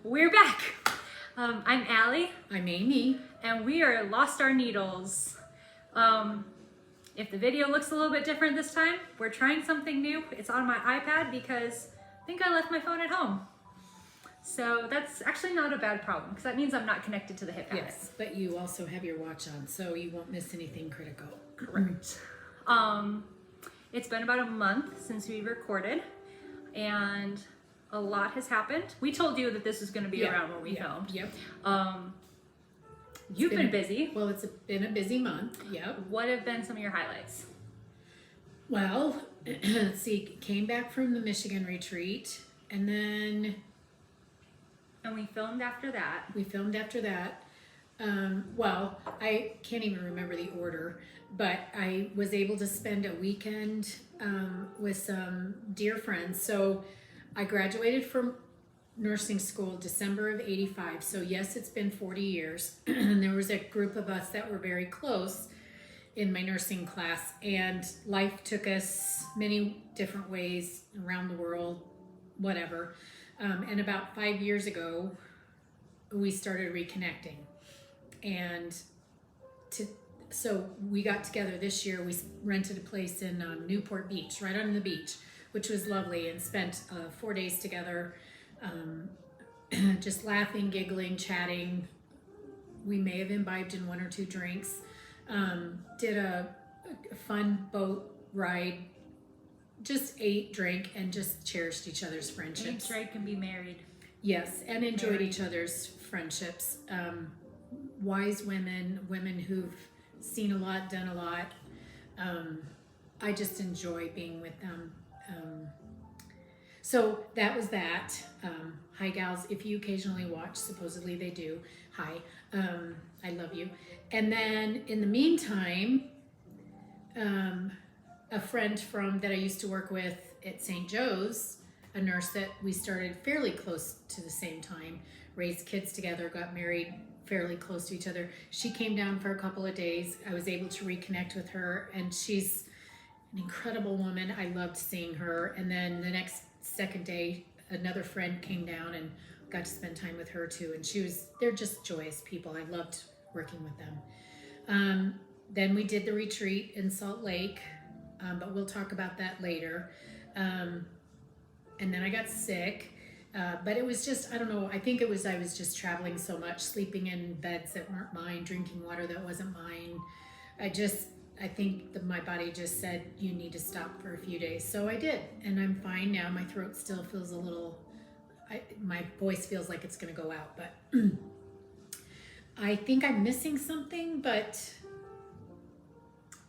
We're back. I'm Allie. I'm Amy. And we are Lost Our Needles. If the video looks a little bit different this time, we're trying something new. It's on my iPad because I think I left my phone at home. So that's actually not a bad problem because that means I'm not connected to the hip habit. Yes, but you also have your watch on, so you won't miss anything critical. Correct. It's been about a month since we recorded, and a lot has happened. We told you that this was going to be around when we filmed. Yep. You've been busy. Well, it's been a busy month. Yep. What have been some of your highlights? Well, let's see. Came back from the Michigan retreat, and then we filmed after that. Well, I can't even remember the order, but I was able to spend a weekend with some dear friends. So I graduated from nursing school December of '85. So yes, it's been 40 years. And there was a group of us that were very close in my nursing class, and life took us many different ways around the world, whatever. And about 5 years ago, we started reconnecting. And so we got together this year. We rented a place in Newport Beach, right on the beach, which was lovely, and spent 4 days together, just laughing, giggling, chatting. We may have imbibed in 1 or 2 drinks. Did a fun boat ride, just ate, drank, and just cherished each other's friendships. Ate, drank, and be married. Yes, and enjoyed each other's friendships. Wise women who've seen a lot, done a lot. I just enjoy being with them. So that was that. Hi gals, if you occasionally watch, supposedly they do. Hi, I love you. And then in the meantime, a friend that I used to work with at St. Joe's, a nurse that we started fairly close to the same time, raised kids together, got married fairly close to each other. She came down for a couple of days. I was able to reconnect with her, and she's an incredible woman. I loved seeing her. And then the second day, another friend came down and got to spend time with her too. And they're just joyous people. I loved working with them. Then we did the retreat in Salt Lake, but we'll talk about that later. And then I got sick. But it was just, I don't know, I think I was just traveling so much, sleeping in beds that weren't mine, drinking water that wasn't mine. I think my body just said, you need to stop for a few days. So I did, and I'm fine now. My throat still feels a little, my voice feels like it's going to go out, but I think I'm missing something, but...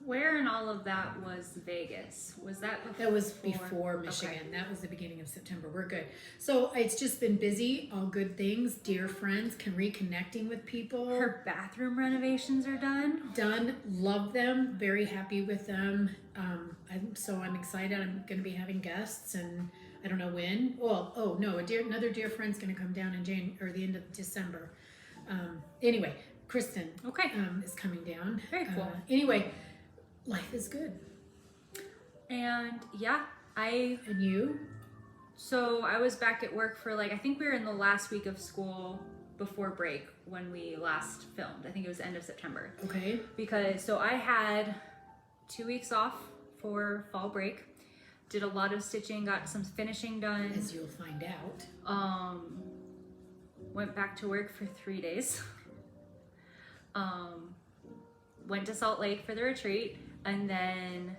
Where in all of that was Vegas? Was that before? That was before Michigan. Okay. That was the beginning of September. We're good. So it's just been busy, all good things, dear friends, reconnecting with people. Her bathroom renovations are done. Done. Love them. Very happy with them. I'm excited. I'm going to be having guests, and I don't know when. Well, another dear friend's going to come down in the end of December. Anyway, Kristen. Okay. Is coming down. Very cool. Anyway. Life is good. And And you? So I was back at work for I think we were in the last week of school before break when we last filmed. I think it was end of September. Okay. So I had 2 weeks off for fall break. Did a lot of stitching, got some finishing done. As you'll find out. Went back to work for 3 days. Went to Salt Lake for the retreat, and then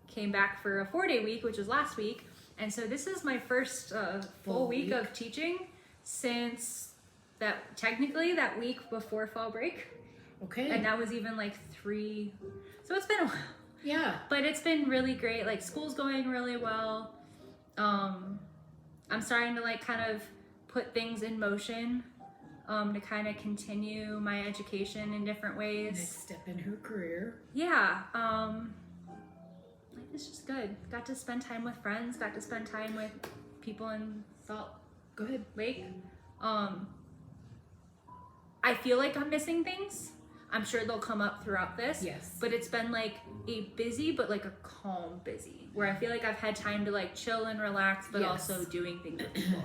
came back for a 4-day week, which was last week. And so this is my first full week of teaching since that week before fall break. Okay. And that was even 3, so it's been a while. Yeah. But it's been really great. School's going really well. I'm starting to kind of put things in motion. To kind of continue my education in different ways. Next step in her career. Yeah. It's just good. Got to spend time with friends. Got to spend time with people in Salt Lake. I feel like I'm missing things. I'm sure they'll come up throughout this. Yes. But it's been a busy, but a calm busy, where I feel like I've had time to chill and relax, but also doing things with people.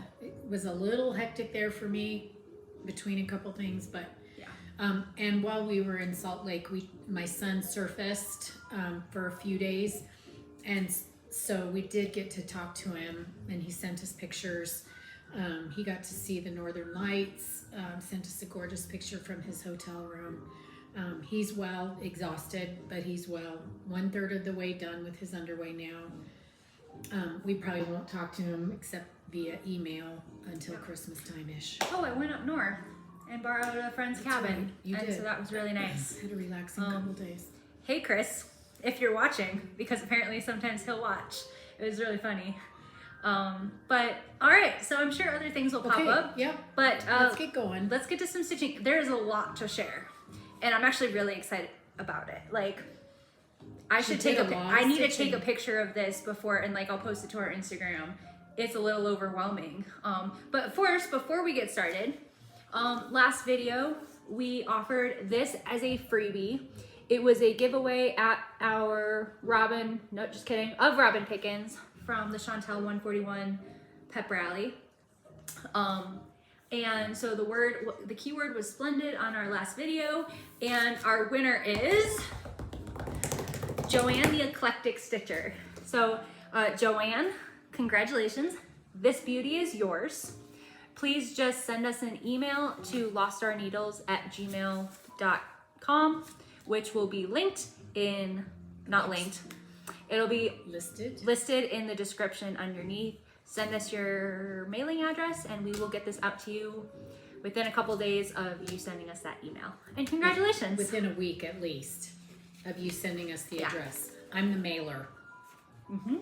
was a little hectic there for me between a couple things, but Yeah. and while we were in Salt Lake, my son surfaced for a few days, and so we did get to talk to him, and he sent us pictures. He got to see the Northern Lights, sent us a gorgeous picture from his hotel room. He's well, exhausted, but he's well. 1/3 of the way done with his underway now. We probably won't talk to him except via email until Christmas time-ish. Oh, I went up north and borrowed a friend's cabin. right. You and did. so that was really nice. Had a relaxing couple days. Hey, Chris, if you're watching, because apparently sometimes he'll watch. It was really funny. But all right, so I'm sure other things will pop up. Yep. But Let's get going. let's get to some stitching. There is a lot to share, and I'm actually really excited about it. Like, I should take I need to take a picture of this before, and like I'll post it to our Instagram. It's a little overwhelming. But first, before we get started, last video we offered this as a freebie. It was a giveaway at our Robin Pickens from the Chantel 141 pep rally. And so the keyword was splendid on our last video, and our winner is Joanne the Eclectic Stitcher. So Joanne, congratulations. This beauty is yours. Please just send us an email to lostourneedles@gmail.com, which will be it'll be listed in the description underneath. Send us your mailing address and we will get this out to you within a couple days of you sending us that email. And congratulations. Within a week at least of you sending us the address. I'm the mailer. Mm-hmm.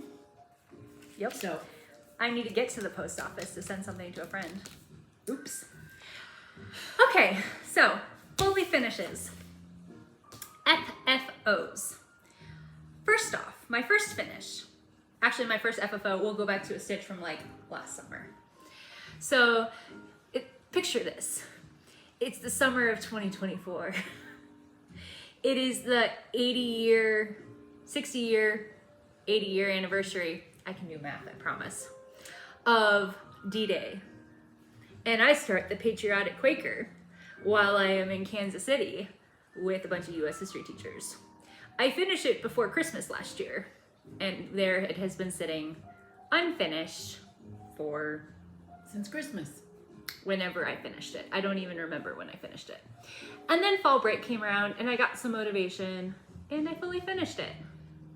Yep. So I need to get to the post office to send something to a friend. Oops. Okay, so fully finishes. FFOs. First off, my first finish. Actually, my first FFO, we'll go back to a stitch from like last summer. So picture this. It's the summer of 2024. It is the 80-year anniversary. I can do math, I promise. Of D-Day. And I start the Patriotic Quaker while I am in Kansas City with a bunch of US history teachers. I finished it before Christmas last year, and there it has been sitting unfinished since Christmas. Whenever I finished it. I don't even remember when I finished it. And then fall break came around and I got some motivation and I fully finished it.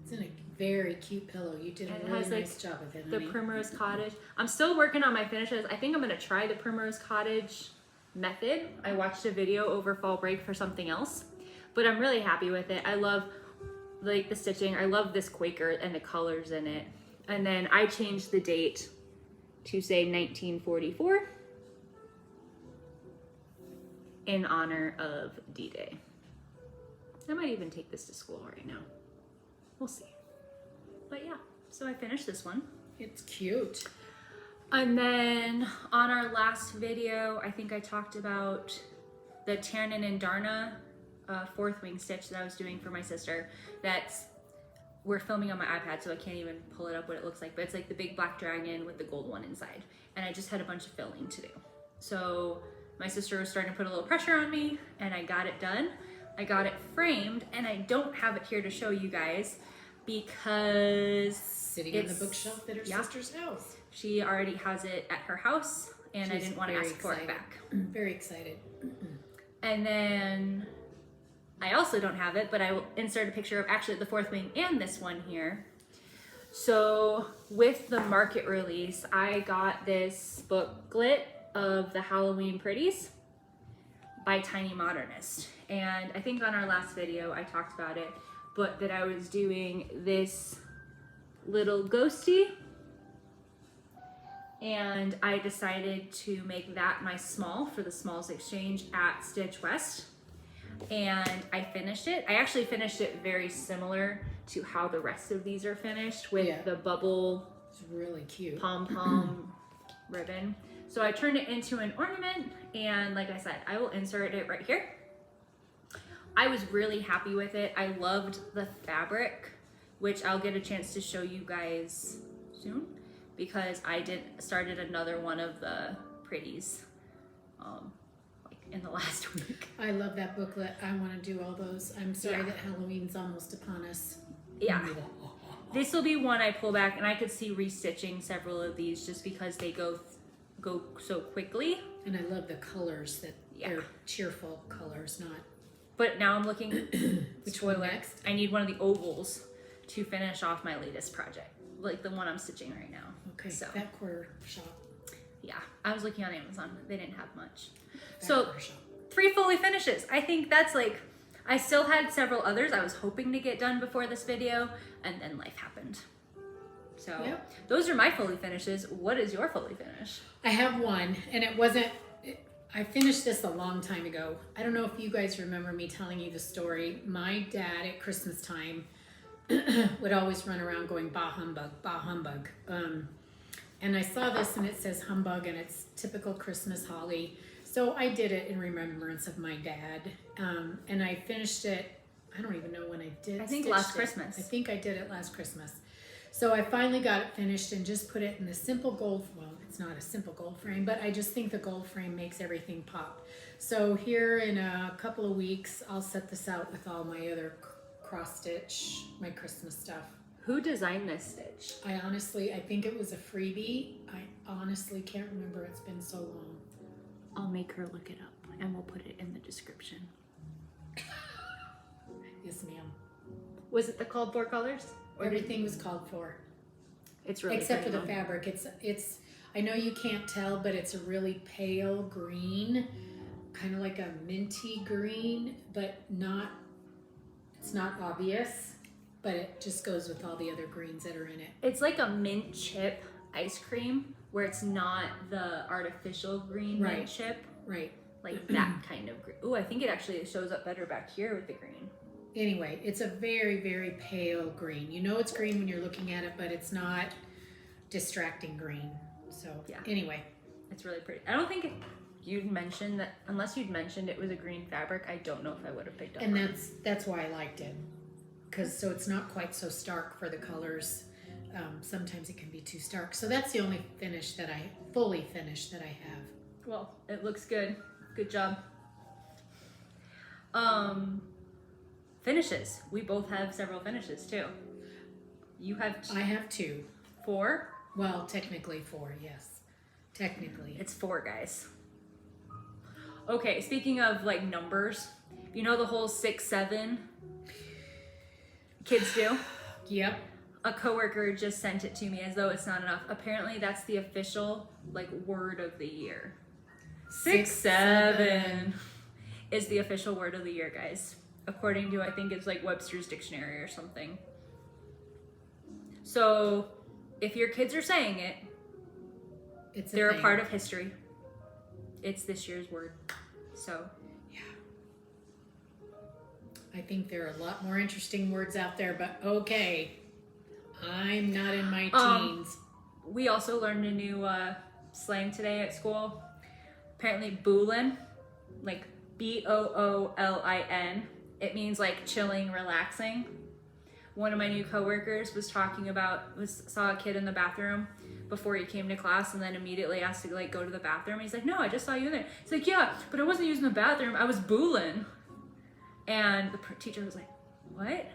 It's in a very cute pillow. You did a really nice job with it, honey. The Primrose Cottage. I'm still working on my finishes. I think I'm gonna try the Primrose Cottage method. I watched a video over fall break for something else, but I'm really happy with it. I love like the stitching. I love this Quaker and the colors in it. And then I changed the date to say 1944 in honor of D-Day. I might even take this to school right now. We'll see. But yeah, so I finished this one. It's cute. And then on our last video, I think I talked about the Tairn and Andarna 4th wing stitch that I was doing for my sister. We're filming on my iPad, so I can't even pull it up what it looks like, but it's like the big black dragon with the gold one inside. And I just had a bunch of filling to do. So my sister was starting to put a little pressure on me and I got it done. I got it framed and I don't have it here to show you guys because sitting on the bookshelf at her sister's house. She already has it at her house and I didn't want to ask for it back. Very excited. And then I also don't have it, but I will insert a picture of actually the 4th wing and this one here. So with the market release, I got this booklet of the Halloween Pretties by Tiny Modernist. And I think on our last video I talked about it, but that I was doing this little ghosty and I decided to make that my small for the Smalls Exchange at Stitch West. And I finished it. I actually finished it very similar to how the rest of these are finished with the bubble. It's really cute. Pom-pom ribbon. So I turned it into an ornament and like I said, I will insert it right here. I was really happy with it. I loved the fabric, which I'll get a chance to show you guys soon because I started another one of the pretties like in the last week. I love that booklet. I want to do all those. I'm sorry Yeah. that Halloween's almost upon us. Yeah. This will be one I pull back, and I could see restitching several of these just because they go so quickly. And I love the colors that they're cheerful colors, not. But now I'm looking. Which one next? I need one of the ovals to finish off my latest project, like the one I'm stitching right now. Okay, So that quarter shop. yeah, I was looking on Amazon. They didn't have much. That So quarter shop. 3 fully finishes. I think that's like. I still had several others I was hoping to get done before this video, and then life happened. So those are my fully finishes. What is your fully finish? I have one, and it wasn't. I finished this a long time ago. I don't know if you guys remember me telling you the story. My dad at Christmas time would always run around going, bah humbug, bah humbug. And I saw this and it says humbug and it's typical Christmas holly. So I did it in remembrance of my dad. And I finished it, I don't even know when I did. I think last Christmas. I think I did it last Christmas. So I finally got it finished and just put it in the simple gold, well, it's not a simple gold frame, but I just think the gold frame makes everything pop. So here in a couple of weeks, I'll set this out with all my other cross stitch, my Christmas stuff. Who designed this stitch? I think it was a freebie. I honestly can't remember. It's been so long. I'll make her look it up and we'll put it in the description. Yes, ma'am. Was it the called for colors? Everything was called for. It's really except for pretty the fabric. It's I know you can't tell, but it's a really pale green, kind of like a minty green, but it's not obvious, but it just goes with all the other greens that are in it. It's like a mint chip ice cream where it's not the artificial green mint chip. Right. Like that kind of green. Ooh, I think it actually shows up better back here with the green. Anyway, it's a very, very pale green. You know it's green when you're looking at it, but it's not distracting green. So anyway. It's really pretty. I don't think you'd mentioned that, unless you'd mentioned it was a green fabric, I don't know if I would have picked up and on it. That's why I liked it. So it's not quite so stark for the colors. Sometimes it can be too stark. So that's the only fully finished that I have. Well, it looks good. Good job. Finishes. We both have several finishes too. You have I have 2. 4? Well, technically 4, yes. Technically. It's 4, guys. Okay, speaking of like numbers, you know the whole 6, 7 kids do? Yep. A coworker just sent it to me as though it's not enough. Apparently that's the official like word of the year. 6, 7 is the official word of the year, guys. According to, I think it's like Webster's Dictionary or something. So if your kids are saying it, they're a part of history. It's this year's word. So yeah. I think there are a lot more interesting words out there, but okay. I'm not in my teens. We also learned a new slang today at school. Apparently boolin, like Boolin. It means like chilling, relaxing. One of my new coworkers was talking about, saw a kid in the bathroom before he came to class and then immediately asked to like go to the bathroom. He's like, no, I just saw you in there. He's like, yeah, but I wasn't using the bathroom. I was boolin. And the teacher was like, what?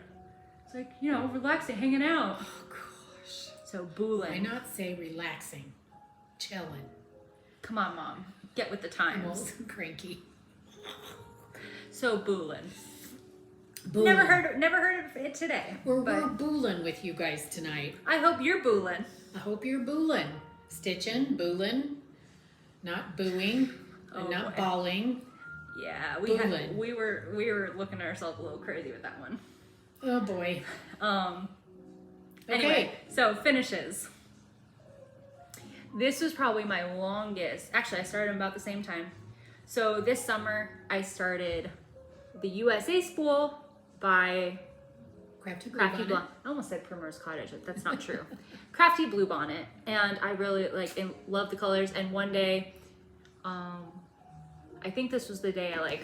It's like, you know, relaxing, hanging out. Oh gosh. So boolin. Why not say relaxing, chilling? Come on, Mom. Get with the times. I'm old and cranky. So boolin. Boolin. Never heard of it today. We're boolin with you guys tonight. I hope you're boolin. I hope you're boolin. Stitching, boolin, not booing, and not bawling. Yeah, we were looking at ourselves a little crazy with that one. Oh boy. Anyway, so finishes. This was probably my longest. Actually, I started about the same time. So this summer, I started the USA Spool by Crafty Blue. I almost said Primrose Cottage, but that's not true. Crafty Blue Bonnet, and I really love the colors. And one day, I think this was the day I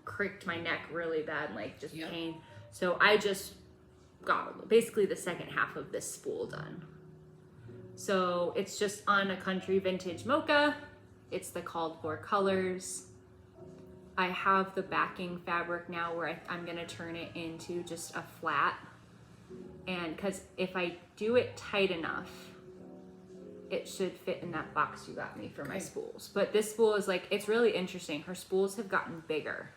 cricked my neck really bad, pain. So I just got basically the second half of this spool done. So it's just on a country vintage mocha. It's the called for colors. I have the backing fabric now where I'm gonna turn it into just a flat. And because if I do it tight enough, it should fit in that box you got me for my spools. But this spool is like, it's really interesting. Her spools have gotten bigger,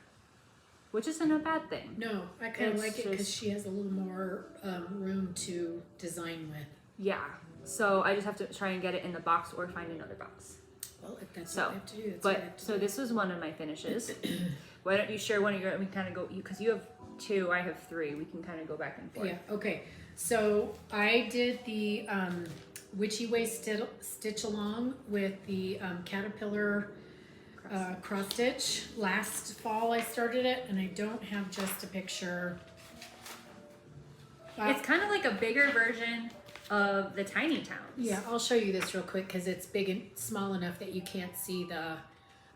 which isn't a bad thing. No, I kind of like it because she has a little more room to design with. Yeah, so I just have to try and get it in the box or find another box. Well, if that's what I have to do, that's what I have to do. So this was one of my finishes. Why don't you share one of your, we kind of go, because you have 2, I have 3. We can kind of go back and forth. Yeah, okay. So I did the Witchy Way stitch along with the Caterpillar cross stitch. Last fall I started it, and I don't have just a picture. It's kind of like a bigger version of the Tiny Towns. Yeah, I'll show you this real quick because it's big and small enough that you can't see the...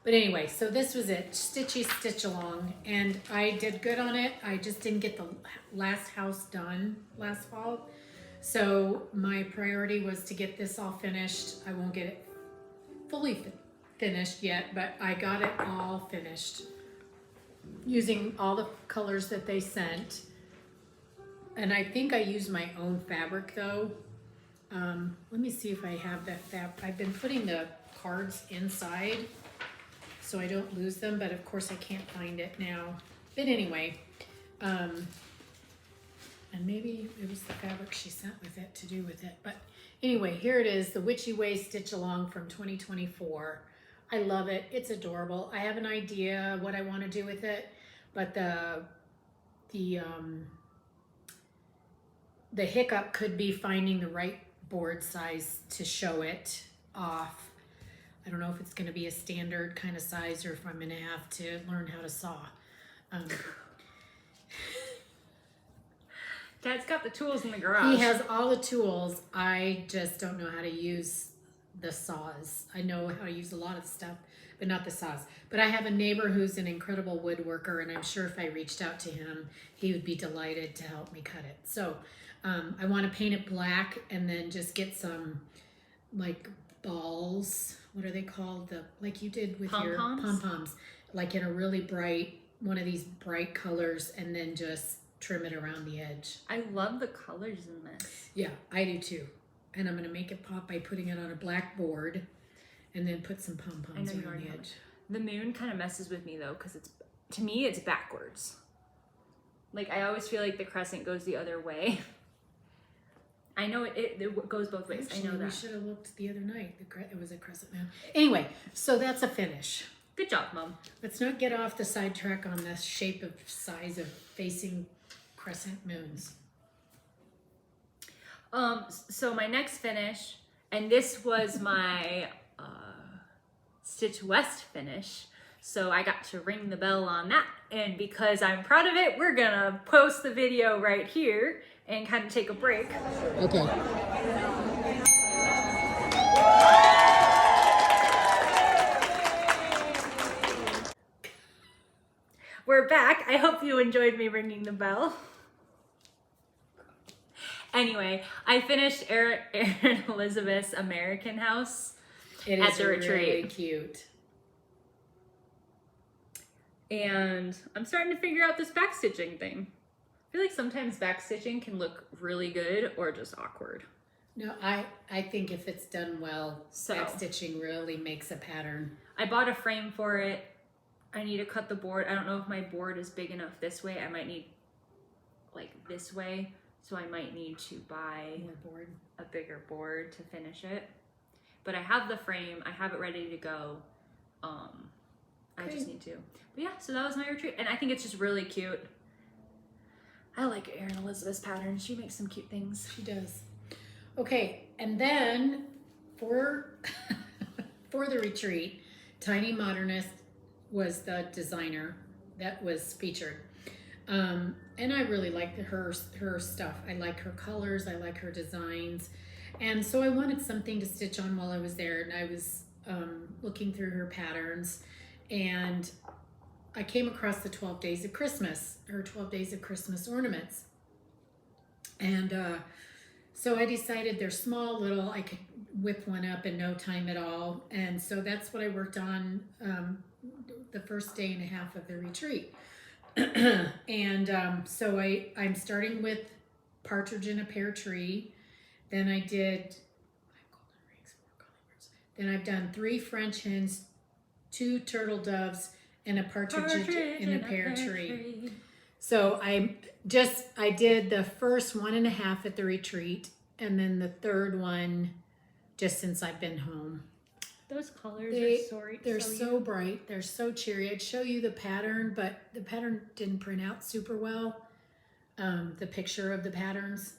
But anyway, so this was it. Stitchy stitch along, and I did good on it. I just didn't get the last house done last fall. So my priority was to get this all finished. I won't get it fully finished yet, but I got it all finished using all the colors that they sent. And I think I used my own fabric though. Let me see if I have that fabric. I've been putting the cards inside so I don't lose them, but of course I can't find it now. But anyway, and maybe it was the fabric she sent with it to do with it. But anyway, here it is, the Witchy Way Stitch Along from 2024. I love it. It's adorable. I have an idea what I want to do with it, but the hiccup could be finding the right board size to show it off. I don't know if it's going to be a standard kind of size or if I'm going to have to learn how to saw. Dad's got the tools in the garage. He has all the tools. I just don't know how to use the saws. I know how to use a lot of stuff, but not the saws. But I have a neighbor who's an incredible woodworker, and I'm sure if I reached out to him, he would be delighted to help me cut it. So I want to paint it black and then just get some like balls. What are they called? Like you did with your pom-poms. Like in a really bright, one of these bright colors, and then just trim it around the edge. I love the colors in this. Yeah, I do too. And I'm going to make it pop by putting it on a black board and then put some pom-poms around the edge. The moon kind of messes with me though, because to me it's backwards. Like I always feel like the crescent goes the other way. I know it goes both ways. Actually, I know that. We should have looked the other night. It was a crescent moon. Anyway, so that's a finish. Good job, Mom. Let's not get off the sidetrack on the shape of size of facing crescent moons. So my next finish, and this was my Stitch West finish, so I got to ring the bell on that, and because I'm proud of it, we're gonna post the video right here and kind of take a break. Okay. We're back. I hope you enjoyed me ringing the bell. Anyway, I finished Erin Elizabeth's American House at the retreat. Really cute. And I'm starting to figure out this backstitching thing. I feel like sometimes backstitching can look really good or just awkward. No, I think if it's done well, backstitching really makes a pattern. I bought a frame for it. I need to cut the board. I don't know if my board is big enough this way. I might need like this way. So I might need to buy a bigger board to finish it. But I have the frame. I have it ready to go. I just need to. But yeah, so that was my retreat. And I think it's just really cute. I like Erin Elizabeth's pattern. She makes some cute things. She does. Okay, and then for the retreat, Tiny Modernist was the designer that was featured. And I really like her stuff. I like her colors. I like her designs. And so I wanted something to stitch on while I was there. And I was looking through her patterns. And I came across the 12 Days of Christmas, her 12 Days of Christmas ornaments. And So I decided they're small, little, I could whip one up in no time at all. And so that's what I worked on the first day and a half of the retreat. And so I'm starting with partridge in a pear tree. Then I did, then I've done 3 French hens, 2 turtle doves, and a partridge in a pear tree. So I did the first 1.5 at the retreat, and then the third one just since I've been home. Those colors are so bright. They're so cheery. I'd show you the pattern, but the pattern didn't print out super well. The picture of the patterns.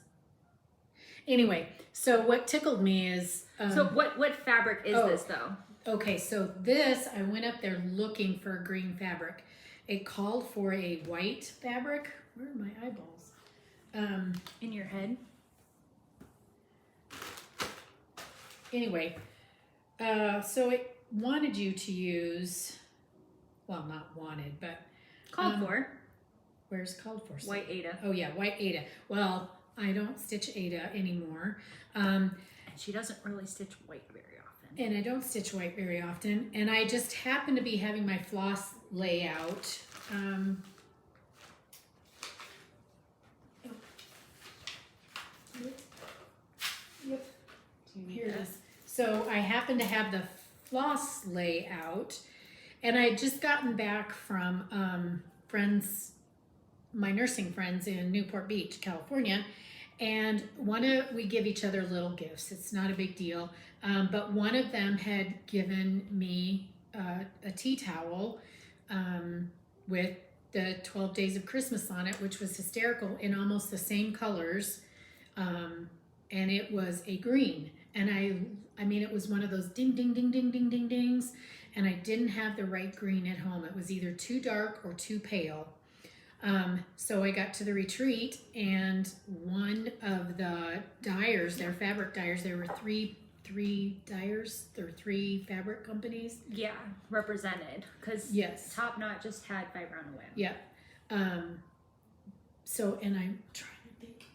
Anyway, so what tickled me is... so what fabric is this though? Okay, so this, I went up there looking for a green fabric. It called for a white fabric. Where are my eyeballs? In your head? Anyway, so it wanted you to use, well, not wanted, but... Called for. Where's called for? White Ada. Oh yeah, white Ada. Well, I don't stitch Ada anymore. And she doesn't really stitch white very often. And I don't stitch white very often. And I just happen to be having my floss layout. Yep. Here it is. So I happen to have the floss layout, and I had just gotten back from friends, my nursing friends in Newport Beach, California, and we give each other little gifts. It's not a big deal, but one of them had given me a tea towel with the 12 Days of Christmas on it, which was hysterical, in almost the same colors, and it was a green. And I mean, it was one of those ding, ding, ding, ding, ding, ding, dings, and I didn't have the right green at home. It was either too dark or too pale. So I got to the retreat, and one of the dyers, their fabric dyers, there were three dyers, there were 3 fabric companies. Yeah, represented, because yes, Top Knot just had Fiber on a Whim. Yeah. So, and I'm trying to think.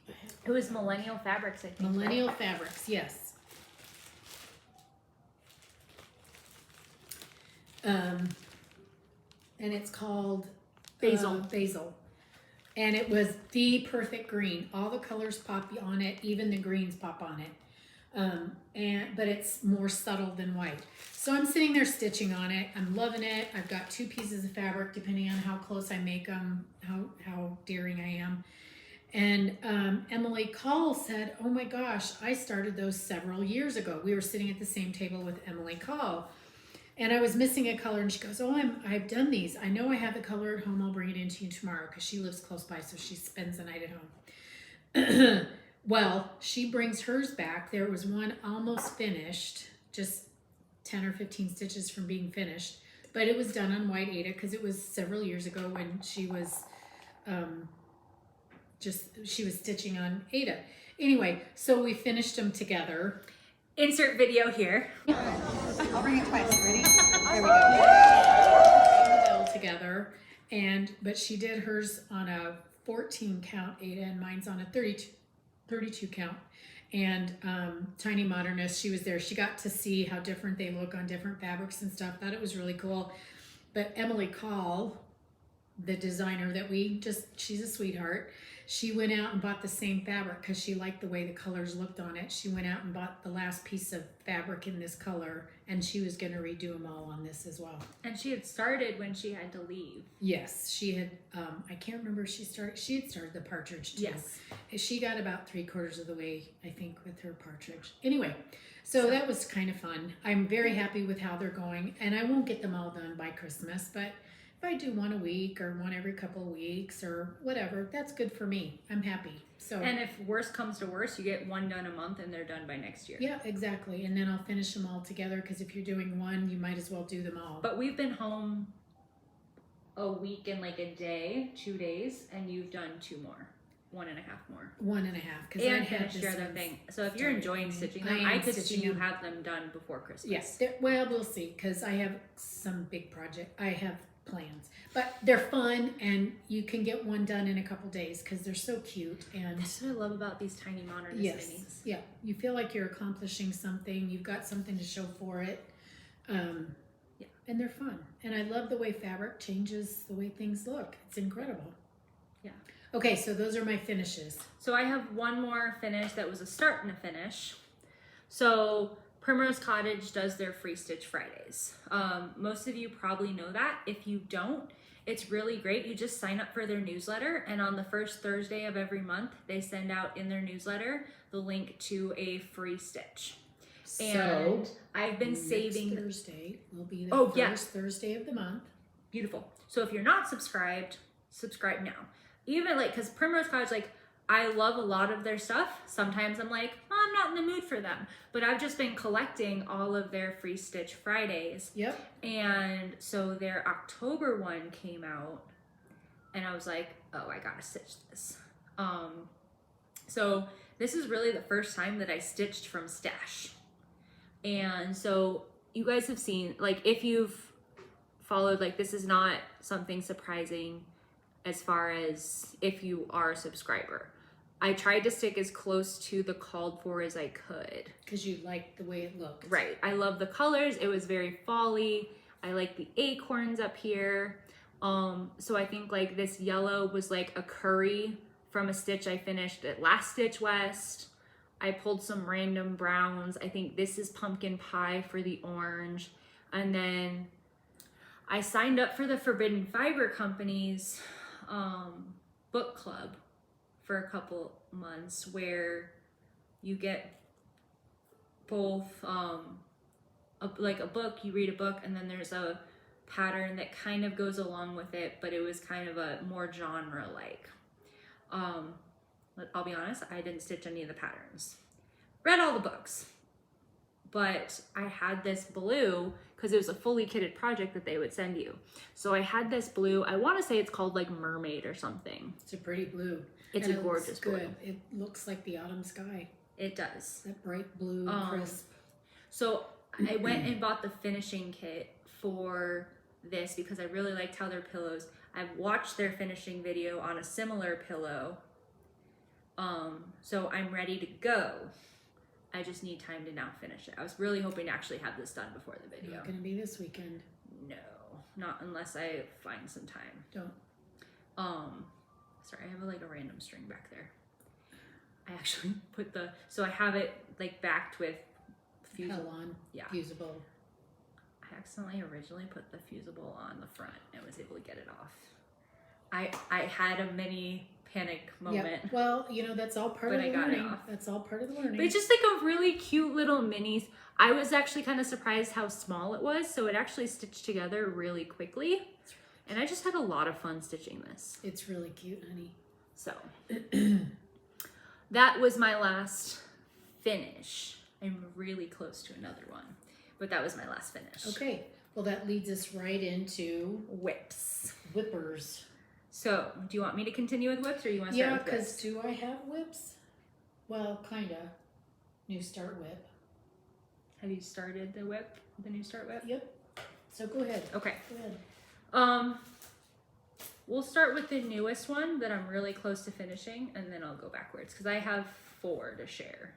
It was Millennial Fabrics, I think. Millennial Fabrics, yes. And it's called Basil. Basil. And it was the perfect green. All the colors pop on it, even the greens pop on it. But it's more subtle than white. So I'm sitting there stitching on it. I'm loving it. I've got 2 pieces of fabric, depending on how close I make them, how daring I am. And Emily Call said, oh my gosh, I started those several years ago. We were sitting at the same table with Emily Call. And I was missing a color, and she goes, oh, I've done these. I know I have the color at home. I'll bring it in to you tomorrow, because she lives close by, so she spends the night at home. Well, she brings hers back. There was one almost finished, just 10 or 15 stitches from being finished. But it was done on white Ada, because it was several years ago when she was stitching on Ada. Anyway, so we finished them together. Insert video here. I'll bring it twice. Ready? There we go. All together, but she did hers on a 14 count Ada, and mine's on a 32 count. And Tiny Modernist, she was there. She got to see how different they look on different fabrics and stuff. Thought it was really cool. But Emily Call, the designer that she's a sweetheart. She went out and bought the same fabric because she liked the way the colors looked on it. She went out and bought the last piece of fabric in this color, and she was going to redo them all on this as well. And she had started when she had to leave. Yes, she had, I can't remember if she had started the partridge too. Yes. She got about 3/4 of the way, I think, with her partridge. Anyway, so that was kind of fun. I'm very happy with how they're going, and I won't get them all done by Christmas, but if I do one a week or one every couple of weeks or whatever, that's good for me. I'm happy. So, and if worst comes to worst, you get one done a month and they're done by next year. Yeah, exactly. And then I'll finish them all together, because if you're doing one, you might as well do them all. But we've been home a week and like a day, 2 days, and you've done 2 more. 1.5 more. 1.5, because I and had finished your other thing. So if you're started enjoying doing- stitching them, I I am could see stitching you them. have them done before Christmas. Yes. Well, we'll see, because I have some big project. I have plans. But they're fun, and you can get one done in a couple days because they're so cute. And That's what I love about these tiny Modernist yes, minis. yeah, you feel like you're accomplishing something. You've got something to show for it. Yeah. And they're fun. And I love the way fabric changes the way things look. It's incredible. Yeah. Okay, so those are my finishes. So I have one more finish that was a start and a finish. So Primrose Cottage does their free stitch Fridays. Most of you probably know that. If you don't, it's really great. You just sign up for their newsletter, and on the first Thursday of every month, they send out in their newsletter the link to a free stitch. And I've been saving. Next Thursday will be the first Thursday of the month. Beautiful. So if you're not subscribed, subscribe now. Even like, because Primrose Cottage, like, I love a lot of their stuff. Sometimes I'm like, oh, I'm not in the mood for them. But I've just been collecting all of their free stitch Fridays. Yep. And so their October one came out, and I was like, oh, I gotta stitch this. So this is really the first time that I stitched from stash. And so you guys have seen, like, if you've followed, like, this is not something surprising as far as if you are a subscriber. I tried to stick as close to the called for as I could. Because you liked the way it looked. Right. I love the colors. It was very fall-y. I like the acorns up here. So I think like this yellow was like a curry from a stitch I finished at Last Stitch West. I pulled some random browns. I think this is pumpkin pie for the orange. And then I signed up for the Forbidden Fiber Company's book club for a couple months, where you get both like a book, you read a book, and then there's a pattern that kind of goes along with it, but it was kind of a more genre like. I'll be honest, I didn't stitch any of the patterns. Read all the books, but I had this blue because it was a fully kitted project that they would send you. So I had this blue, I want to say it's called like Mermaid or something. It's a pretty blue. It's and a gorgeous blue. Good. It looks like the autumn sky. It does. That bright blue, crisp. So I went and bought the finishing kit for this because I really liked how their pillows. I've watched their finishing video on a similar pillow. So I'm ready to go. I just need time to now finish it. I was really hoping to actually have this done before the video. Not gonna be this weekend. No, not unless I find some time. Don't. Sorry, I have like a random string back there. I actually put so I have it like backed with fusible. On. Yeah. Fusible. I accidentally originally put the fusible on the front and was able to get it off. I had a mini panic moment. Yep. Well, you know, that's all part of the learning. That's all part of the learning. But it's just like a really cute little minis. I was actually kind of surprised how small it was, so it actually stitched together really quickly. And I just had a lot of fun stitching this. It's really cute, honey. So that was my last finish. I'm really close to another one, but that was my last finish. Okay, well that leads us right into Whips. whippers. So do you want me to continue with whips, or you want to start Yeah, with because whips? do I have whips? Well, kinda. New start whip. Have you started the whip, the new start whip? Yep. So go ahead. Okay. Go ahead. We'll start with the newest one that I'm really close to finishing, and then I'll go backwards because I have 4 to share.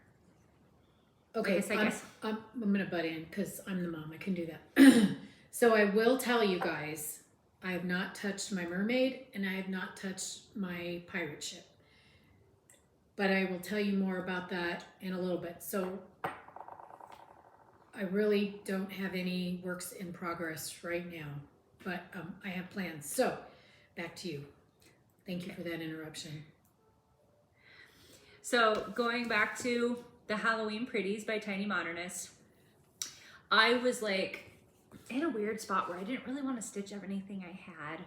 Okay, I guess. I'm gonna butt in because I'm the mom. I can do that. So I will tell you guys, I have not touched my mermaid and I have not touched my pirate ship. But I will tell you more about that in a little bit. So I really don't have any works in progress right now, but I have plans. So back to you. Thank you for that interruption. So going back to the Halloween Pretties by Tiny Modernist, I was like in a weird spot where I didn't really want to stitch anything I had.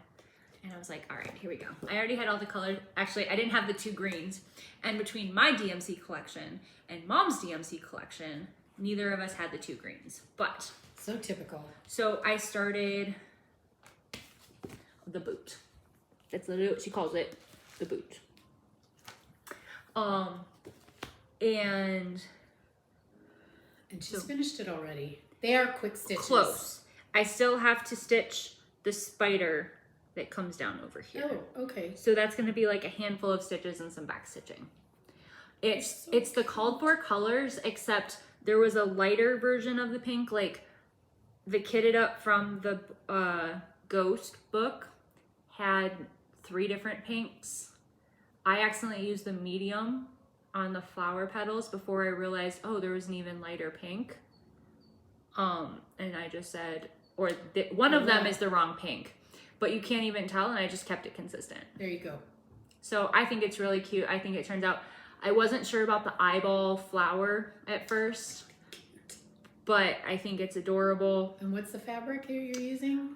And I was like, all right, here we go. I already had all the colors. Actually, I didn't have the 2 greens. And between my DMC collection and Mom's DMC collection, neither of us had the 2 greens. But so typical. So I started the boot. That's literally what she calls it, the boot. And she's finished it already. They are quick stitches. Close. I still have to stitch the spider that comes down over here. Oh, okay. So that's going to be like a handful of stitches and some back stitching. It's the called for colors, except there was a lighter version of the pink, like the kitted up from the Ghost book had 3 different pinks. I accidentally used the medium on the flower petals before I realized, oh, there was an even lighter pink. And I just said, one of them is the wrong pink, but you can't even tell, and I just kept it consistent. There you go. So I think it's really cute. I think it turns out, I wasn't sure about the eyeball flower at first, but I think it's adorable. And what's the fabric that you're using?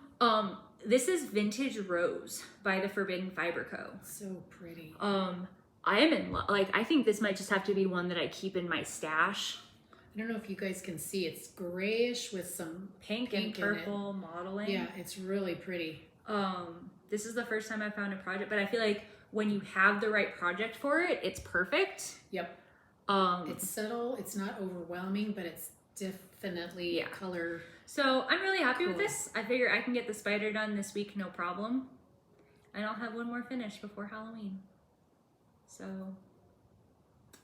This is Vintage Rose by the Forbidden Fiber Co. So pretty. I am in love. Like, I think this might just have to be one that I keep in my stash. I don't know if you guys can see, it's grayish with some Pink and purple modeling. Yeah, it's really pretty. This is the first time I found a project, but I feel like when you have the right project for it, it's perfect. Yep. It's subtle, it's not overwhelming, but it's definitely color. So I'm really happy with this. I figure I can get the spider done this week, no problem. And I'll have one more finished before Halloween. So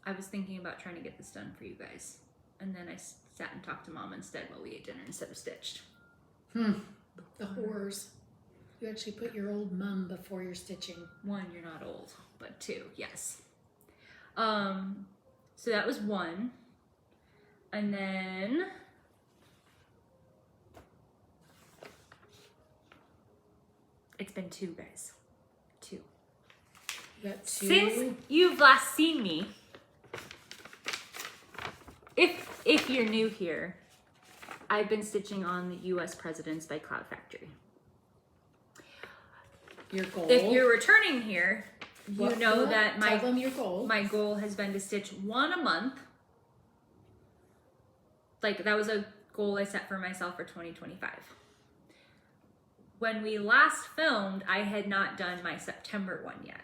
I was thinking about trying to get this done for you guys. And then I sat and talked to Mom instead while we ate dinner instead of stitched. The horrors. You actually put your old mum before your stitching. 1, you're not old, but 2, yes. So that was 1. And then it's been 2, guys. 2. You got 2. Since you've last seen me, if you're new here, I've been stitching on the U.S. Presidents by Cloud Factory. Your goal. If you're returning here, you know that tell them your goal. My goal has been to stitch 1 a month. Like, that was a goal I set for myself for 2025. When we last filmed, I had not done my September one yet.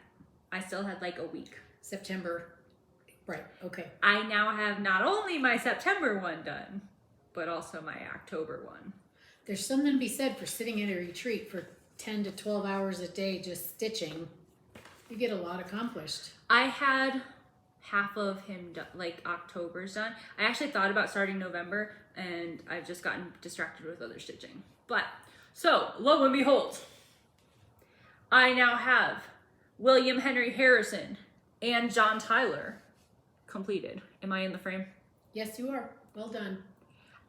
I still had like a week. September. Right, okay. I now have not only my September one done, but also my October one. There's something to be said for sitting at a retreat for 10 to 12 hours a day just stitching. You get a lot accomplished. I had half of him done, like October's done. I actually thought about starting November, and I've just gotten distracted with other stitching. But, so, lo and behold, I now have William Henry Harrison and John Tyler completed. Am I in the frame? Yes, you are. Well done.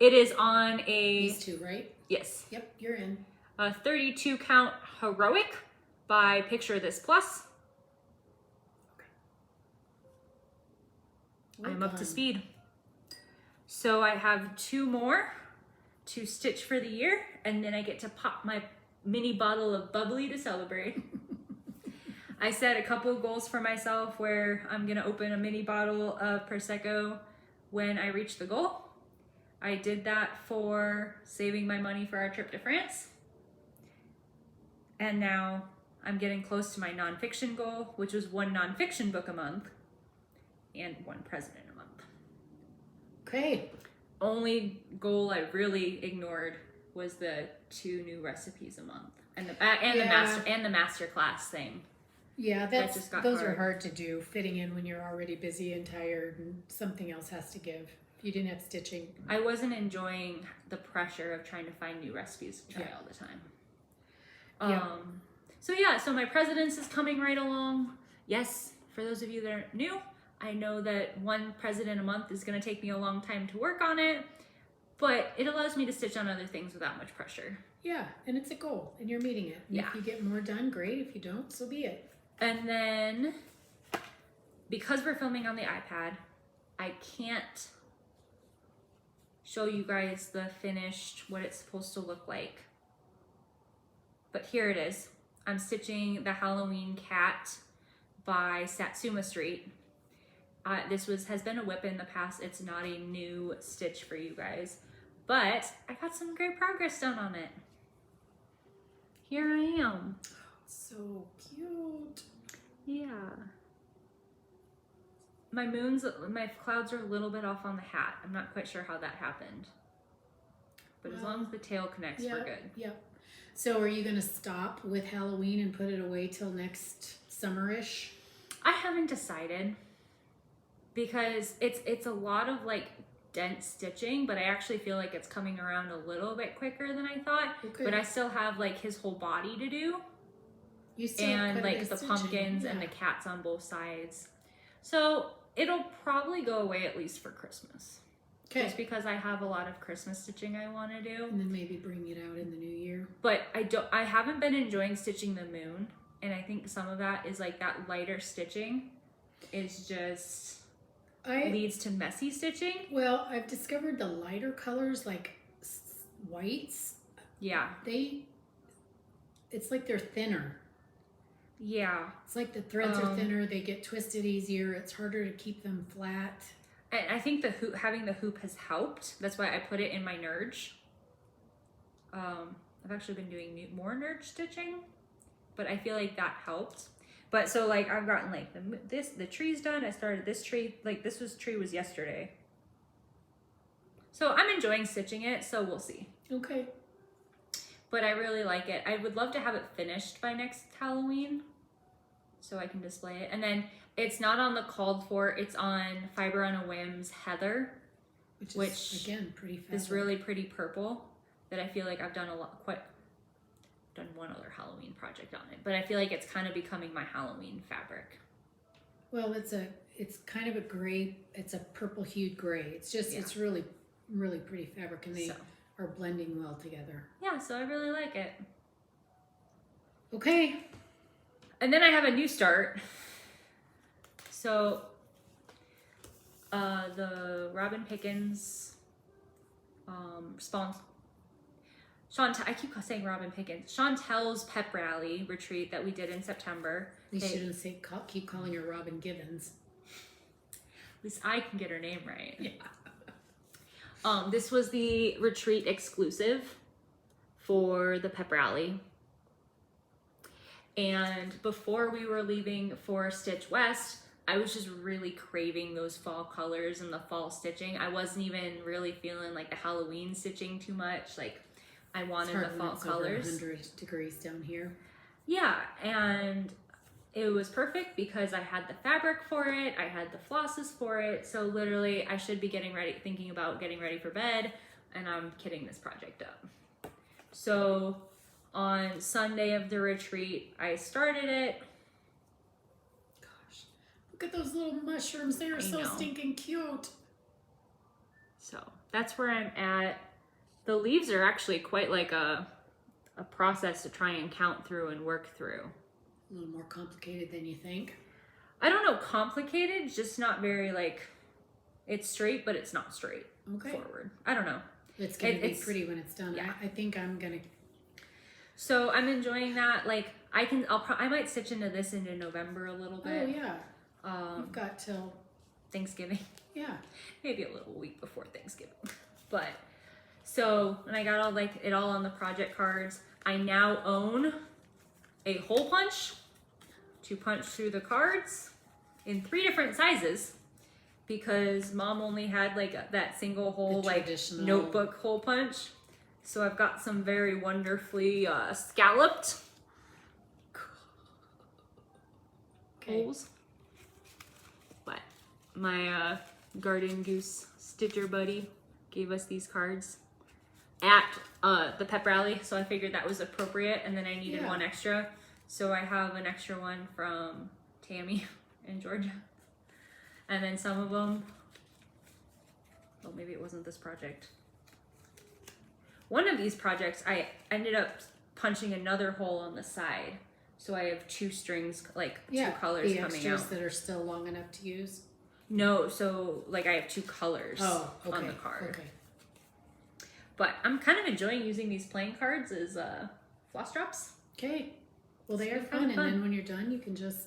It is on a... These 2, right? Yes. Yep, you're in. A 32 count Heroic by Picture This Plus. Well I'm up done. to speed. So I have 2 more to stitch for the year, and then I get to pop my mini bottle of bubbly to celebrate. I set a couple of goals for myself where I'm gonna open a mini bottle of Prosecco when I reach the goal. I did that for saving my money for our trip to France. And now I'm getting close to my nonfiction goal, which was 1 nonfiction book a month and 1 president a month. Okay. Only goal I really ignored was the 2 new recipes a month and the master class thing. Yeah, That just got those hard. are hard to do, fitting in when you're already busy and tired and something else has to give. If you didn't have stitching. I wasn't enjoying the pressure of trying to find new recipes to try all the time. So my presidents is coming right along. Yes, for those of you that are new, I know that 1 president a month is going to take me a long time to work on it, but it allows me to stitch on other things without much pressure. Yeah, and it's a goal and you're meeting it. And Yeah. if you get more done, great. If you don't, so be it. And then, because we're filming on the iPad, I can't show you guys the finished, what it's supposed to look like. But here it is. I'm stitching the Halloween cat by Satsuma Street. This has been a whip in the past. It's not a new stitch for you guys, but I got some great progress done on it. Here I am. So cute. Yeah. My clouds are a little bit off on the hat. I'm not quite sure how that happened. But as long as the tail connects, we're good. Yep. So are you going to stop with Halloween and put it away till next summerish? I haven't decided because it's a lot of like dense stitching, but I actually feel like it's coming around a little bit quicker than I thought. Okay. But I still have like his whole body to do. You still have And quite a like bit the of stitching. pumpkins and the cats on both sides. So it'll probably go away at least for Christmas. Okay. Just because I have a lot of Christmas stitching I want to do. And then maybe bring it out in the new year. But I haven't been enjoying stitching the moon, and I think some of that is like that lighter stitching is just leads to messy stitching. Well, I've discovered the lighter colors like whites. Yeah. It's like they're thinner. Yeah. It's like the threads are thinner, they get twisted easier, it's harder to keep them flat. And I think having the hoop has helped. That's why I put it in my nerge. I've actually been doing more nerge stitching, but I feel like that helped. But so like I've gotten like the tree's done. I started this tree, like tree was yesterday. So I'm enjoying stitching it, so we'll see. Okay. But I really like it. I would love to have it finished by next Halloween so I can display it. And then it's not on the called for, it's on Fiber on a Whim's Heather, which again pretty fabric. Is really pretty purple that I feel like I've done done one other Halloween project on it, but I feel like it's kind of becoming my Halloween fabric. Well, it's kind of a gray, it's a purple hued gray. It's just, it's really, really pretty fabric, and they are blending well together. Yeah, so I really like it. Okay. And then I have a new start. So, the Robin Pickens, I keep saying Robin Pickens. Chantel's pep rally retreat that we did in September. We shouldn't keep calling her Robin Givens. At least I can get her name right. Yeah. This was the retreat exclusive for the pep rally. And before we were leaving for Stitch West, I was just really craving those fall colors and the fall stitching. I wasn't even really feeling like the Halloween stitching too much. Like I wanted the fall colors. Over 100 degrees down here. Yeah, and it was perfect because I had the fabric for it, I had the flosses for it. So literally I should be thinking about getting ready for bed, and I'm kitting this project up. So on Sunday of the retreat, I started it. Gosh, look at those little mushrooms. They are so stinking cute. So that's where I'm at. The leaves are actually quite like a process to try and count through and work through. A little more complicated than you think. I don't know, complicated, just not very like, it's straight, but it's not straight forward. I don't know. It's going to be pretty when it's done. Yeah. I think I'm going to. So I'm enjoying that. Like I might stitch into this into November a little bit. Oh yeah. You've got till Thanksgiving. Yeah. Maybe a little week before Thanksgiving. But so, and I got it all on the project cards. I now own a hole punch to punch through the cards in 3 different sizes because Mom only had like that single hole notebook hole punch. So I've got some very wonderfully scalloped holes. But my Garden Goose Stitcher buddy gave us these cards at the pep rally, so I figured that was appropriate, and then I needed one extra, so I have an extra one from Tammy in Georgia, and then some of them, well, maybe it wasn't this project. One of these projects, I ended up punching another hole on the side, so I have 2 strings, like 2 colors coming out. That are still long enough to use? No, so like I have 2 colors on the card. Okay. But I'm kind of enjoying using these playing cards as floss drops. Okay. Well, they are fun, and then when you're done, you can just...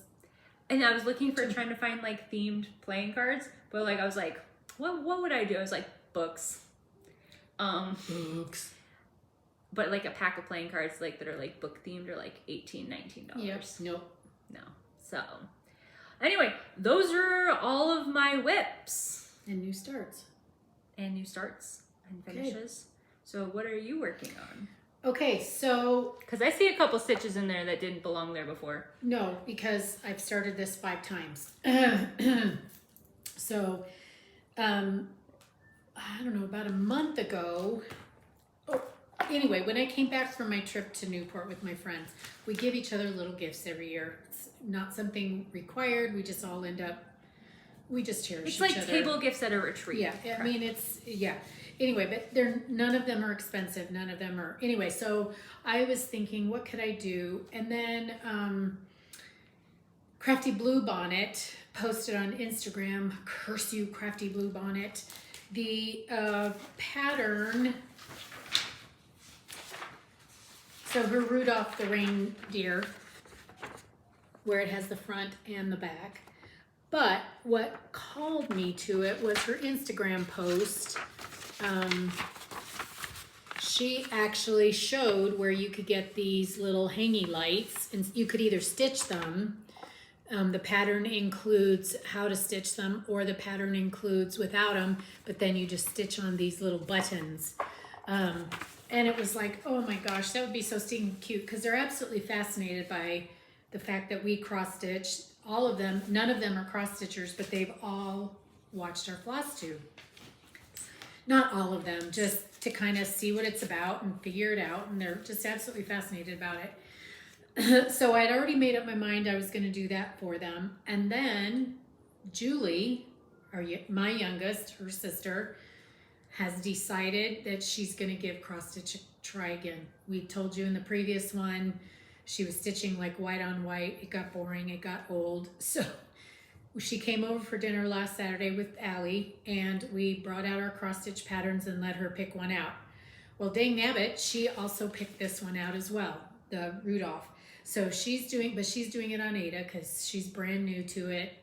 And I was looking for trying to find like themed playing cards, but like I was like, what would I do? I was like, books. Books. But like a pack of playing cards like that are like book themed are like $18, $19. Yep. Nope. No. So anyway, those are all of my whips. And new starts. And finishes. So what are you working on? Okay, so Because I see a couple stitches in there that didn't belong there before. no, because I've started this 5 times. So, I don't know, about a month ago. Oh, anyway, when I came back from my trip to Newport with my friends, we give each other little gifts every year. It's not something required. We just all end up, we just cherish It's each like other. table gifts at a retreat. Yeah, I mean, yeah. Anyway, but none of them are expensive. None of them are, anyway, so I was thinking, what could I do? And then, Crafty Blue Bonnet posted on Instagram, curse you, Crafty Blue Bonnet, the pattern. So her Rudolph the reindeer, where it has the front and the back. But what called me to it was her Instagram post. She actually showed where you could get these little hangy lights, and you could either stitch them. The pattern includes how to stitch them, or the pattern includes without them, but then you just stitch on these little buttons. And it was like, oh my gosh, that would be so stinking cute, because they're absolutely fascinated by the fact that we cross-stitch. All of them, none of them are cross-stitchers, but they've all watched our Flosstube. Not all of them, just to kind of see what it's about and figure it out, and they're just absolutely fascinated about it. So I'd already made up my mind I was going to do that for them. And then Julie, my youngest, her sister, has decided that she's going to give cross stitch a try again. We told you in the previous one, she was stitching like white on white. It got boring. It got old. So she came over for dinner last Saturday with Allie, and we brought out our cross stitch patterns and let her pick one out. Well, dang nabbit, she also picked this one out as well, the Rudolph. So she's doing it on Ada because she's brand new to it.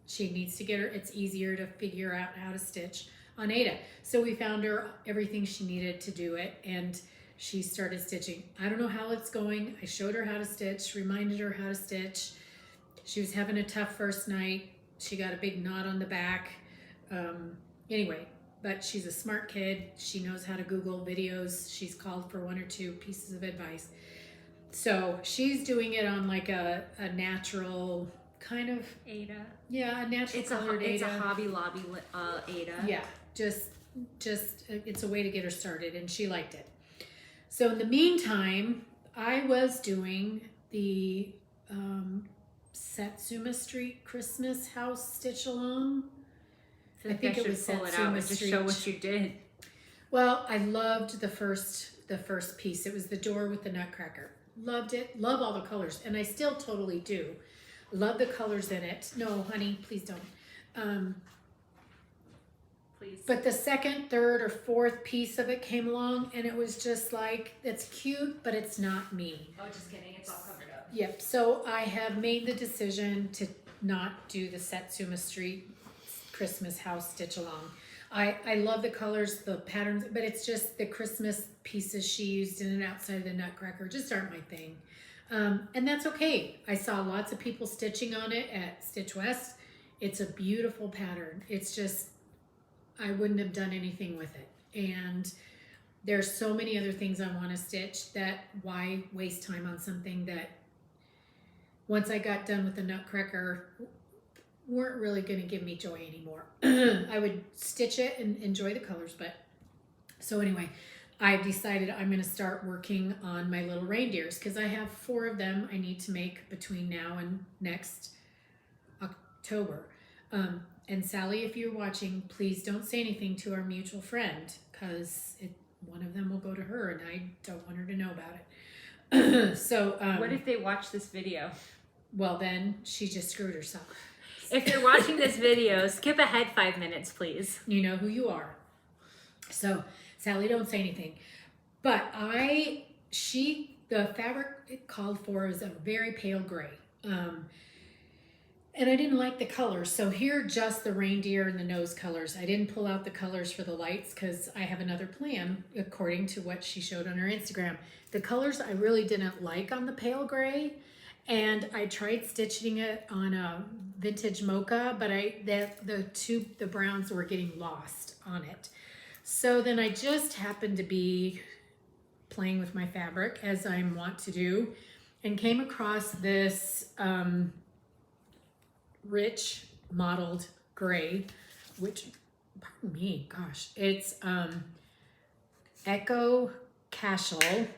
She needs to get her, it's easier to figure out how to stitch on Ada. So we found her everything she needed to do it, and she started stitching. I don't know how it's going. I showed her how to stitch, reminded her how to stitch. She was having a tough first night. She got a big knot on the back. Anyway, but she's a smart kid. She knows how to Google videos. She's called for 1 or 2 pieces of advice. So she's doing it on like a natural kind of Ada. Yeah, a natural colored Ada. It's a Hobby Lobby Ada. Yeah, just it's a way to get her started, and she liked it. So in the meantime, I was doing the Satsuma Street Christmas house stitch along. I think it was pull it out and just show what you did. Well, I loved the first piece. It was the door with the nutcracker. Loved it. Love all the colors, and I still totally do. Love the colors in it. No, honey, please don't. Please. But the second, third, or fourth piece of it came along, and it was just like, it's cute, but it's not me. Oh, just kidding. It's all covered up. Yep. So I have made the decision to not do the Satsuma Street Christmas house stitch along. I love the colors, the patterns, but it's just the Christmas pieces she used in and outside of the nutcracker just aren't my thing. And that's okay. I saw lots of people stitching on it at Stitch West. It's a beautiful pattern. It's just, I wouldn't have done anything with it. And there's so many other things I want to stitch that why waste time on something that once I got done with the nutcracker weren't really going to give me joy anymore. I would stitch it and enjoy the colors, but so anyway, I've decided I'm going to start working on my little reindeers because I have 4 of them I need to make between now and next October. And Sally, if you're watching, please don't say anything to our mutual friend because one of them will go to her and I don't want her to know about it. So what if they watch this video? Well, then she just screwed herself. If you're watching this video, skip ahead 5 minutes, please. You know who you are. So, Sally, don't say anything. But the fabric it called for is a very pale gray. And I didn't like the colors. So here, just the reindeer and the nose colors. I didn't pull out the colors for the lights because I have another plan according to what she showed on her Instagram. The colors I really didn't like on the pale gray. And I tried stitching it on a vintage mocha, but the browns were getting lost on it. So then I just happened to be playing with my fabric as I want to do, and came across this rich mottled gray, which, pardon me, gosh, it's Echo Cashel.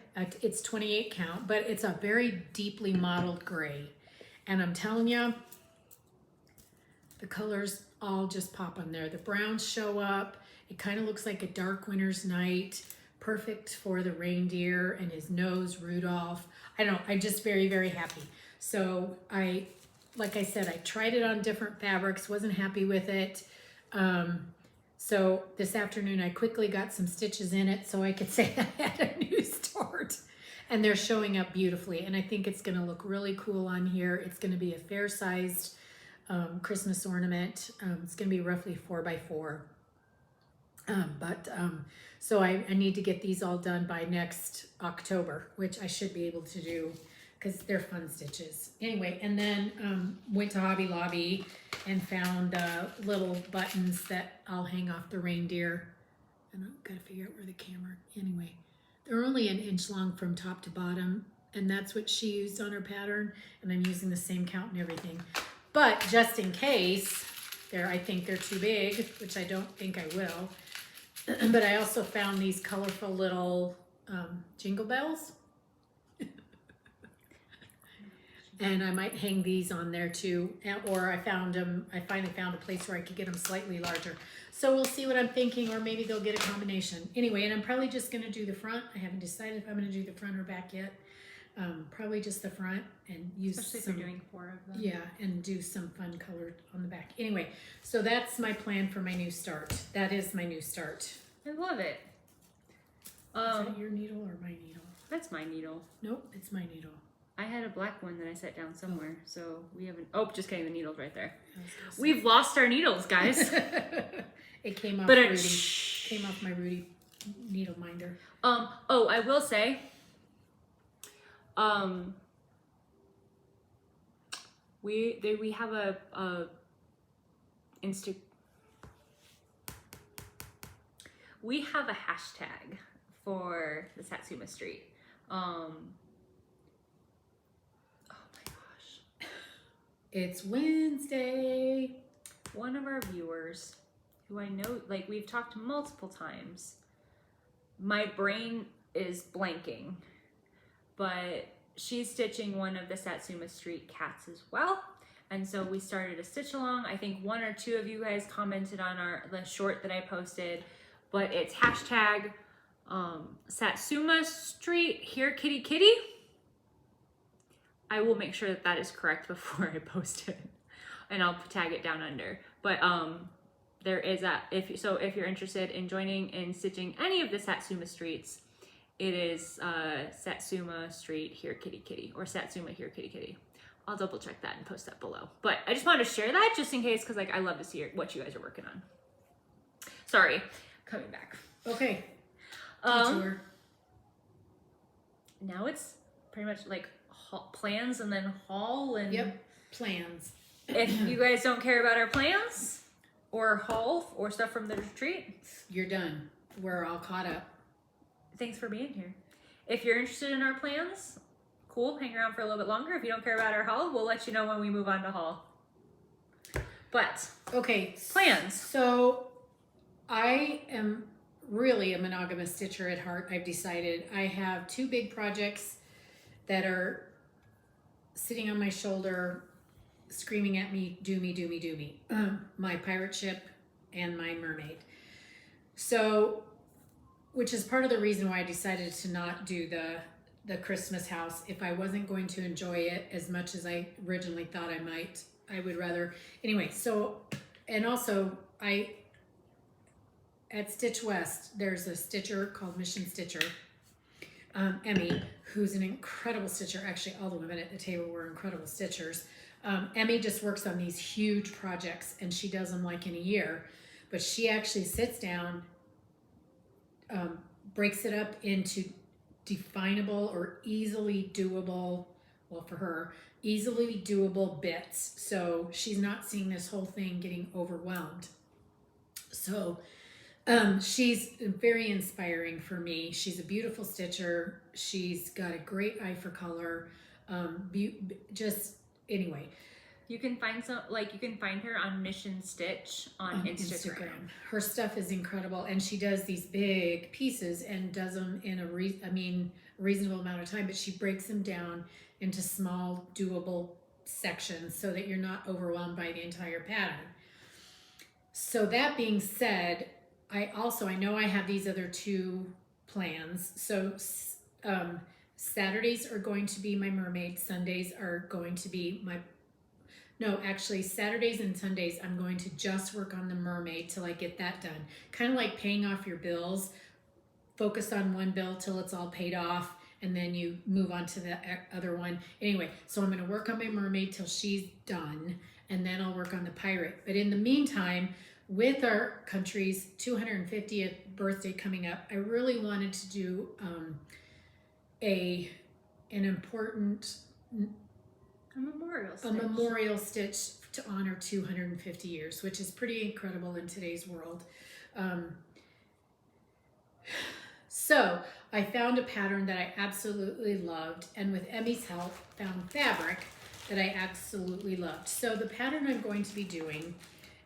It's 28 count, but it's a very deeply mottled gray. And I'm telling you, the colors all just pop on there. The browns show up. It kind of looks like a dark winter's night. Perfect for the reindeer and his nose, Rudolph. I don't know, I'm just very, very happy. So like I said, I tried it on different fabrics, wasn't happy with it. So this afternoon I quickly got some stitches in it so I could say I had a new start. And they're showing up beautifully. And I think it's gonna look really cool on here. It's gonna be a fair-sized Christmas ornament. It's gonna be roughly 4 by 4. So I need to get these all done by next October, which I should be able to do because they're fun stitches. Anyway, and then went to Hobby Lobby and found little buttons that I'll hang off the reindeer. And I've got to figure out where the camera, anyway. They're only an inch long from top to bottom, and that's what she used on her pattern, and I'm using the same count and everything. But just in case, I think they're too big, which I don't think I will. But I also found these colorful little jingle bells. And I might hang these on there too. Or I finally found a place where I could get them slightly larger. So we'll see what I'm thinking, or maybe they'll get a combination. Anyway, and I'm probably just gonna do the front. I haven't decided if I'm gonna do the front or back yet. Probably just the front and use Especially if you're doing 4 of them. Yeah, and do some fun color on the back. Anyway, so that's my plan for my new start. That is my new start. I love it. Is that your needle or my needle? That's my needle. Nope, it's my needle. I had a black one that I set down somewhere, so we haven't. Oh, just kidding. The needle's right there. I was gonna say. We've lost our needles, guys. It came off But Rudy. Came off my Rudy needle minder. Oh, I will say. We have a we have a hashtag for the Satsuma Street. Oh my gosh. It's Wednesday. One of our viewers, who I know, like we've talked multiple times, my brain is blanking, but she's stitching one of the Satsuma Street cats as well. And so we started a stitch along. I think 1 or 2 of you guys commented on the short that I posted, but it's hashtag Satsuma Street here kitty kitty. I will make sure that that is correct before I post it, and I'll tag it down under. But there is if you're interested in joining in stitching any of the Satsuma streets, it is Satsuma Street here kitty kitty, or Satsuma here kitty kitty. I'll double check that and post that below. But I just wanted to share that just in case, because like I love to see what you guys are working on. Sorry, coming back. Okay. Now it's pretty much like plans and then haul and. Yep. Plans. If you guys don't care about our plans or haul or stuff from the retreat, You're done. We're all caught up. thanks for being here. If you're interested in our plans, cool, hang around for a little bit longer. If you don't care about our haul, we'll let you know when we move on to haul. But Okay. plans. So I am really a monogamous stitcher at heart. I've decided I have 2 big projects that are sitting on my shoulder, screaming at me, do me, do me, do me. My pirate ship and my mermaid. So, which is part of the reason why I decided to not do the Christmas house. If I wasn't going to enjoy it as much as I originally thought I might, I would rather, anyway, so, and also at Stitch West, there's a stitcher called Mission Stitcher, Emmy, who's an incredible stitcher. Actually, all the women at the table were incredible stitchers. Emmy just works on these huge projects, and she does them like in a year, but she actually sits down, breaks it up into definable or easily doable, well for her, easily doable bits. So she's not seeing this whole thing getting overwhelmed. So She's very inspiring for me. She's a beautiful stitcher. She's got a great eye for color. Just anyway. You can find her on Mission Stitch on Instagram. Her stuff is incredible, and she does these big pieces and does them in a reasonable amount of time, but she breaks them down into small, doable sections so that you're not overwhelmed by the entire pattern. So that being said, I know I have these other two plans. So Saturdays are going to be my mermaid. Sundays are going to be Saturdays and Sundays I'm going to just work on the mermaid till I get that done. Kind of like paying off your bills. Focus on one bill till it's all paid off, and then you move on to the other one. Anyway, so I'm going to work on my mermaid till she's done, and then I'll work on the pirate. But in the meantime, with our country's 250th birthday coming up, I really wanted to do an important A memorial stitch to honor 250 years, which is pretty incredible in today's world. So I found a pattern that I absolutely loved, and with Emmy's help, found fabric that I absolutely loved. So the pattern I'm going to be doing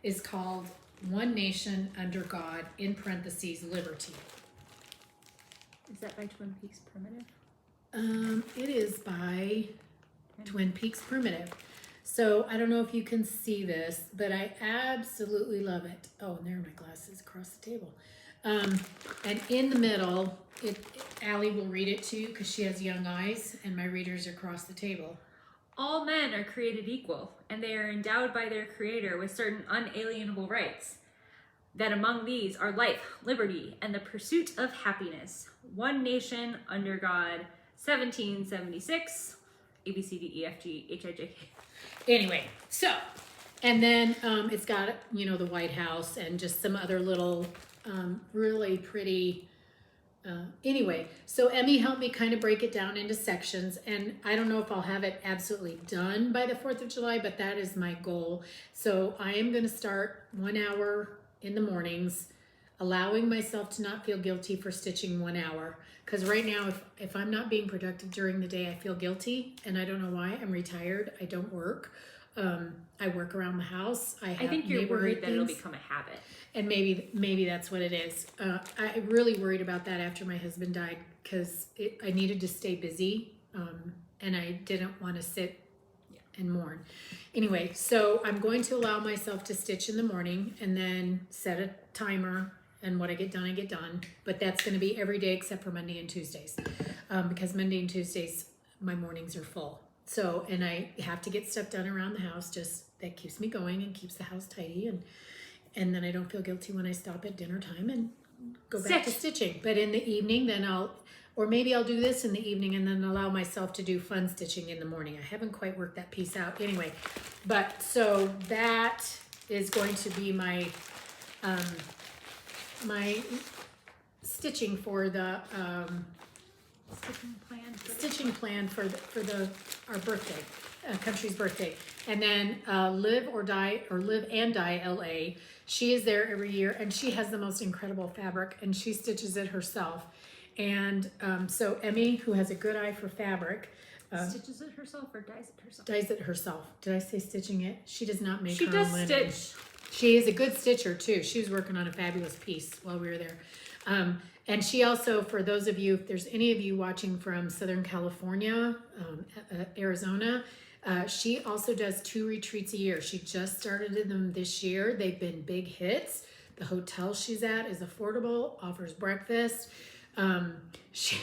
is called One Nation Under God, in parentheses, Liberty. Is that by Twin Peaks Primitive? It is by Twin Peaks Primitive. So I don't know if you can see this, but I absolutely love it. Oh, and there are my glasses across the table. And in the middle, Allie will read it to you because she has young eyes, and my readers are across the table. All men are created equal, and they are endowed by their Creator with certain unalienable rights. That among these are life, liberty, and the pursuit of happiness. One nation under God, 1776. A, B, C, D, E, F, G, H, I, J, K. Anyway, so, and then it's got, the White House and just some other little really pretty, anyway. So Emmy helped me kind of break it down into sections, and I don't know if I'll have it absolutely done by the 4th of July, but that is my goal. So I am going to start 1 hour in the mornings, allowing myself to not feel guilty for stitching 1 hour. Because right now, if I'm not being productive during the day, I feel guilty, and I don't know why. I'm retired. I don't work. I work around the house. I think you're worried that it'll become a habit. And maybe that's what it is. I really worried about that after my husband died, because I needed to stay busy, and I didn't want to sit and mourn. Anyway, so I'm going to allow myself to stitch in the morning and then set a timer. And what I get done. But that's going to be every day except for Monday and Tuesdays. Because Monday and Tuesdays, my mornings are full. So, and I have to get stuff done around the house. Just that keeps me going and keeps the house tidy. And then I don't feel guilty when I stop at dinner time and go back to stitching. But in the evening, then maybe I'll do this in the evening and then allow myself to do fun stitching in the morning. I haven't quite worked that piece out. Anyway, but so that is going to be my stitching for the stitching plan for our birthday, country's birthday. And then Live and Die LA. She is there every year, and she has the most incredible fabric, and she stitches it herself. And so Emmy, who has a good eye for fabric, stitches it herself or dyes it herself? Dyes it herself. Did I say stitching it? She does not make her own linen. She does stitch. She is a good stitcher too. She was working on a fabulous piece while we were there. And she also, for those of you, if there's any of you watching from Southern California, Arizona, she also does 2 retreats a year. She just started them this year. They've been big hits. The hotel she's at is affordable, offers breakfast. She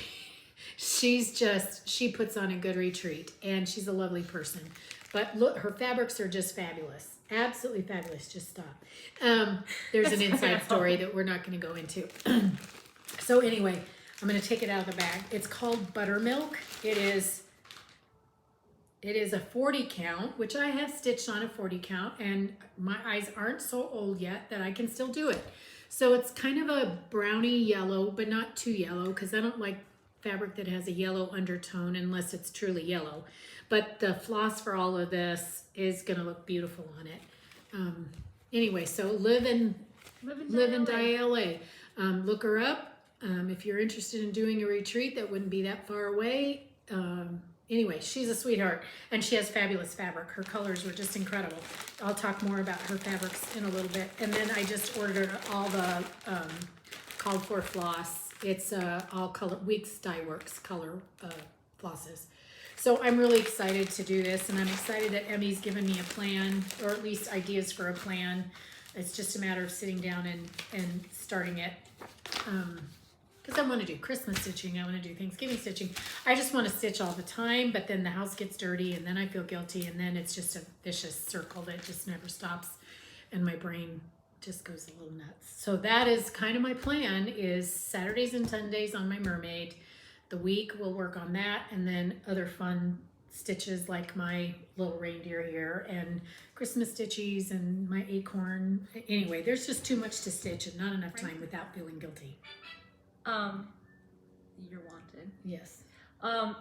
puts on a good retreat, and she's a lovely person. But look, her fabrics are just fabulous. Absolutely fabulous. Just stop. There's an inside story that we're not going to go into. So anyway, I'm going to take it out of the bag. It's called Buttermilk. It is a 40 count, which I have stitched on a 40 count, and my eyes aren't so old yet that I can still do it. So it's kind of a brownie yellow, but not too yellow, because I don't like fabric that has a yellow undertone unless it's truly yellow. But the floss for all of this is going to look beautiful on it. Anyway, so Live and Live and Die LA. Look her up. If you're interested in doing a retreat that wouldn't be that far away. Anyway, she's a sweetheart and she has fabulous fabric. Her colors were just incredible. I'll talk more about her fabrics in a little bit. And then I just ordered all the called for floss. It's all color, Weeks Dye Works color flosses. So I'm really excited to do this, and I'm excited that Emmy's given me a plan, or at least ideas for a plan. It's just a matter of sitting down and starting it. Because I want to do Christmas stitching, I want to do Thanksgiving stitching. I just want to stitch all the time, but then the house gets dirty, and then I feel guilty, and then it's just a vicious circle that just never stops, and my brain just goes a little nuts. So that is kind of my plan, is Saturdays and Sundays on my mermaid. The week we'll work on that, and then other fun stitches like my little reindeer here and Christmas stitchies and my acorn. Anyway, there's just too much to stitch and not enough time without feeling guilty. You're wanted. Yes.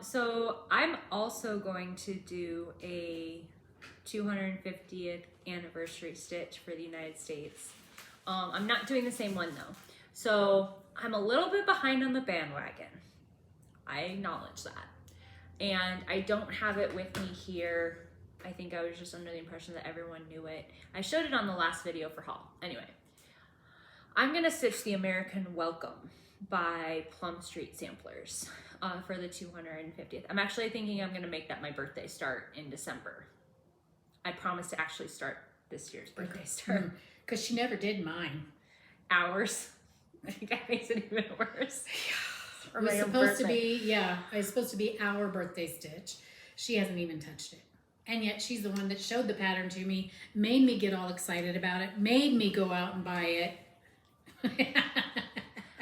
So I'm also going to do a 250th anniversary stitch for the United States. I'm not doing the same one though. So I'm a little bit behind on the bandwagon. I acknowledge that. And I don't have it with me here. I think I was just under the impression that everyone knew it. I showed it on the last video for haul. Anyway, I'm gonna stitch the American Welcome by Plum Street Samplers for the 250th. I'm actually thinking I'm gonna make that my birthday start in December. I promise to actually start this year's birthday start. Because she never did mine. Ours. I think that makes it even worse. It was supposed to be, yeah, it was supposed to be our birthday stitch. She hasn't even touched it. And yet she's the one that showed the pattern to me, made me get all excited about it, made me go out and buy it.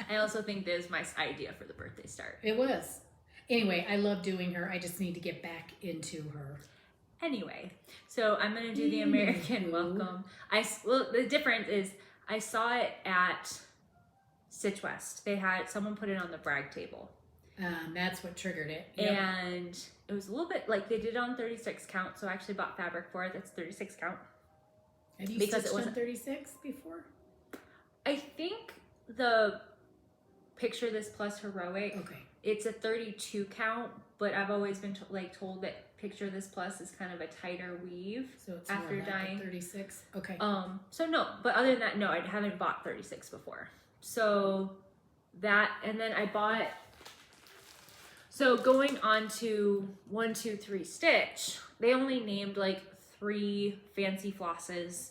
I also think this is my idea for the birthday start. It was. Anyway, I love doing her. I just need to get back into her. Anyway, so I'm going to do the American Welcome. Well, the difference is I saw it at Stitch West. They had someone put it on the brag table. That's what triggered it. Yep. And it was a little bit like they did it on 36 count. So I actually bought fabric for it. That's 36 count. Have you stitched on 36 before? I think the Picture This Plus Heroic. Okay. It's a 32 count, but I've always been told that Picture This Plus is kind of a tighter weave. So it's after more like dyeing 36. Okay. So no, but other than that, no, I haven't bought 36 before. So that, and then I bought, so going on to 1, 2, 3 stitch, they only named like 3 fancy flosses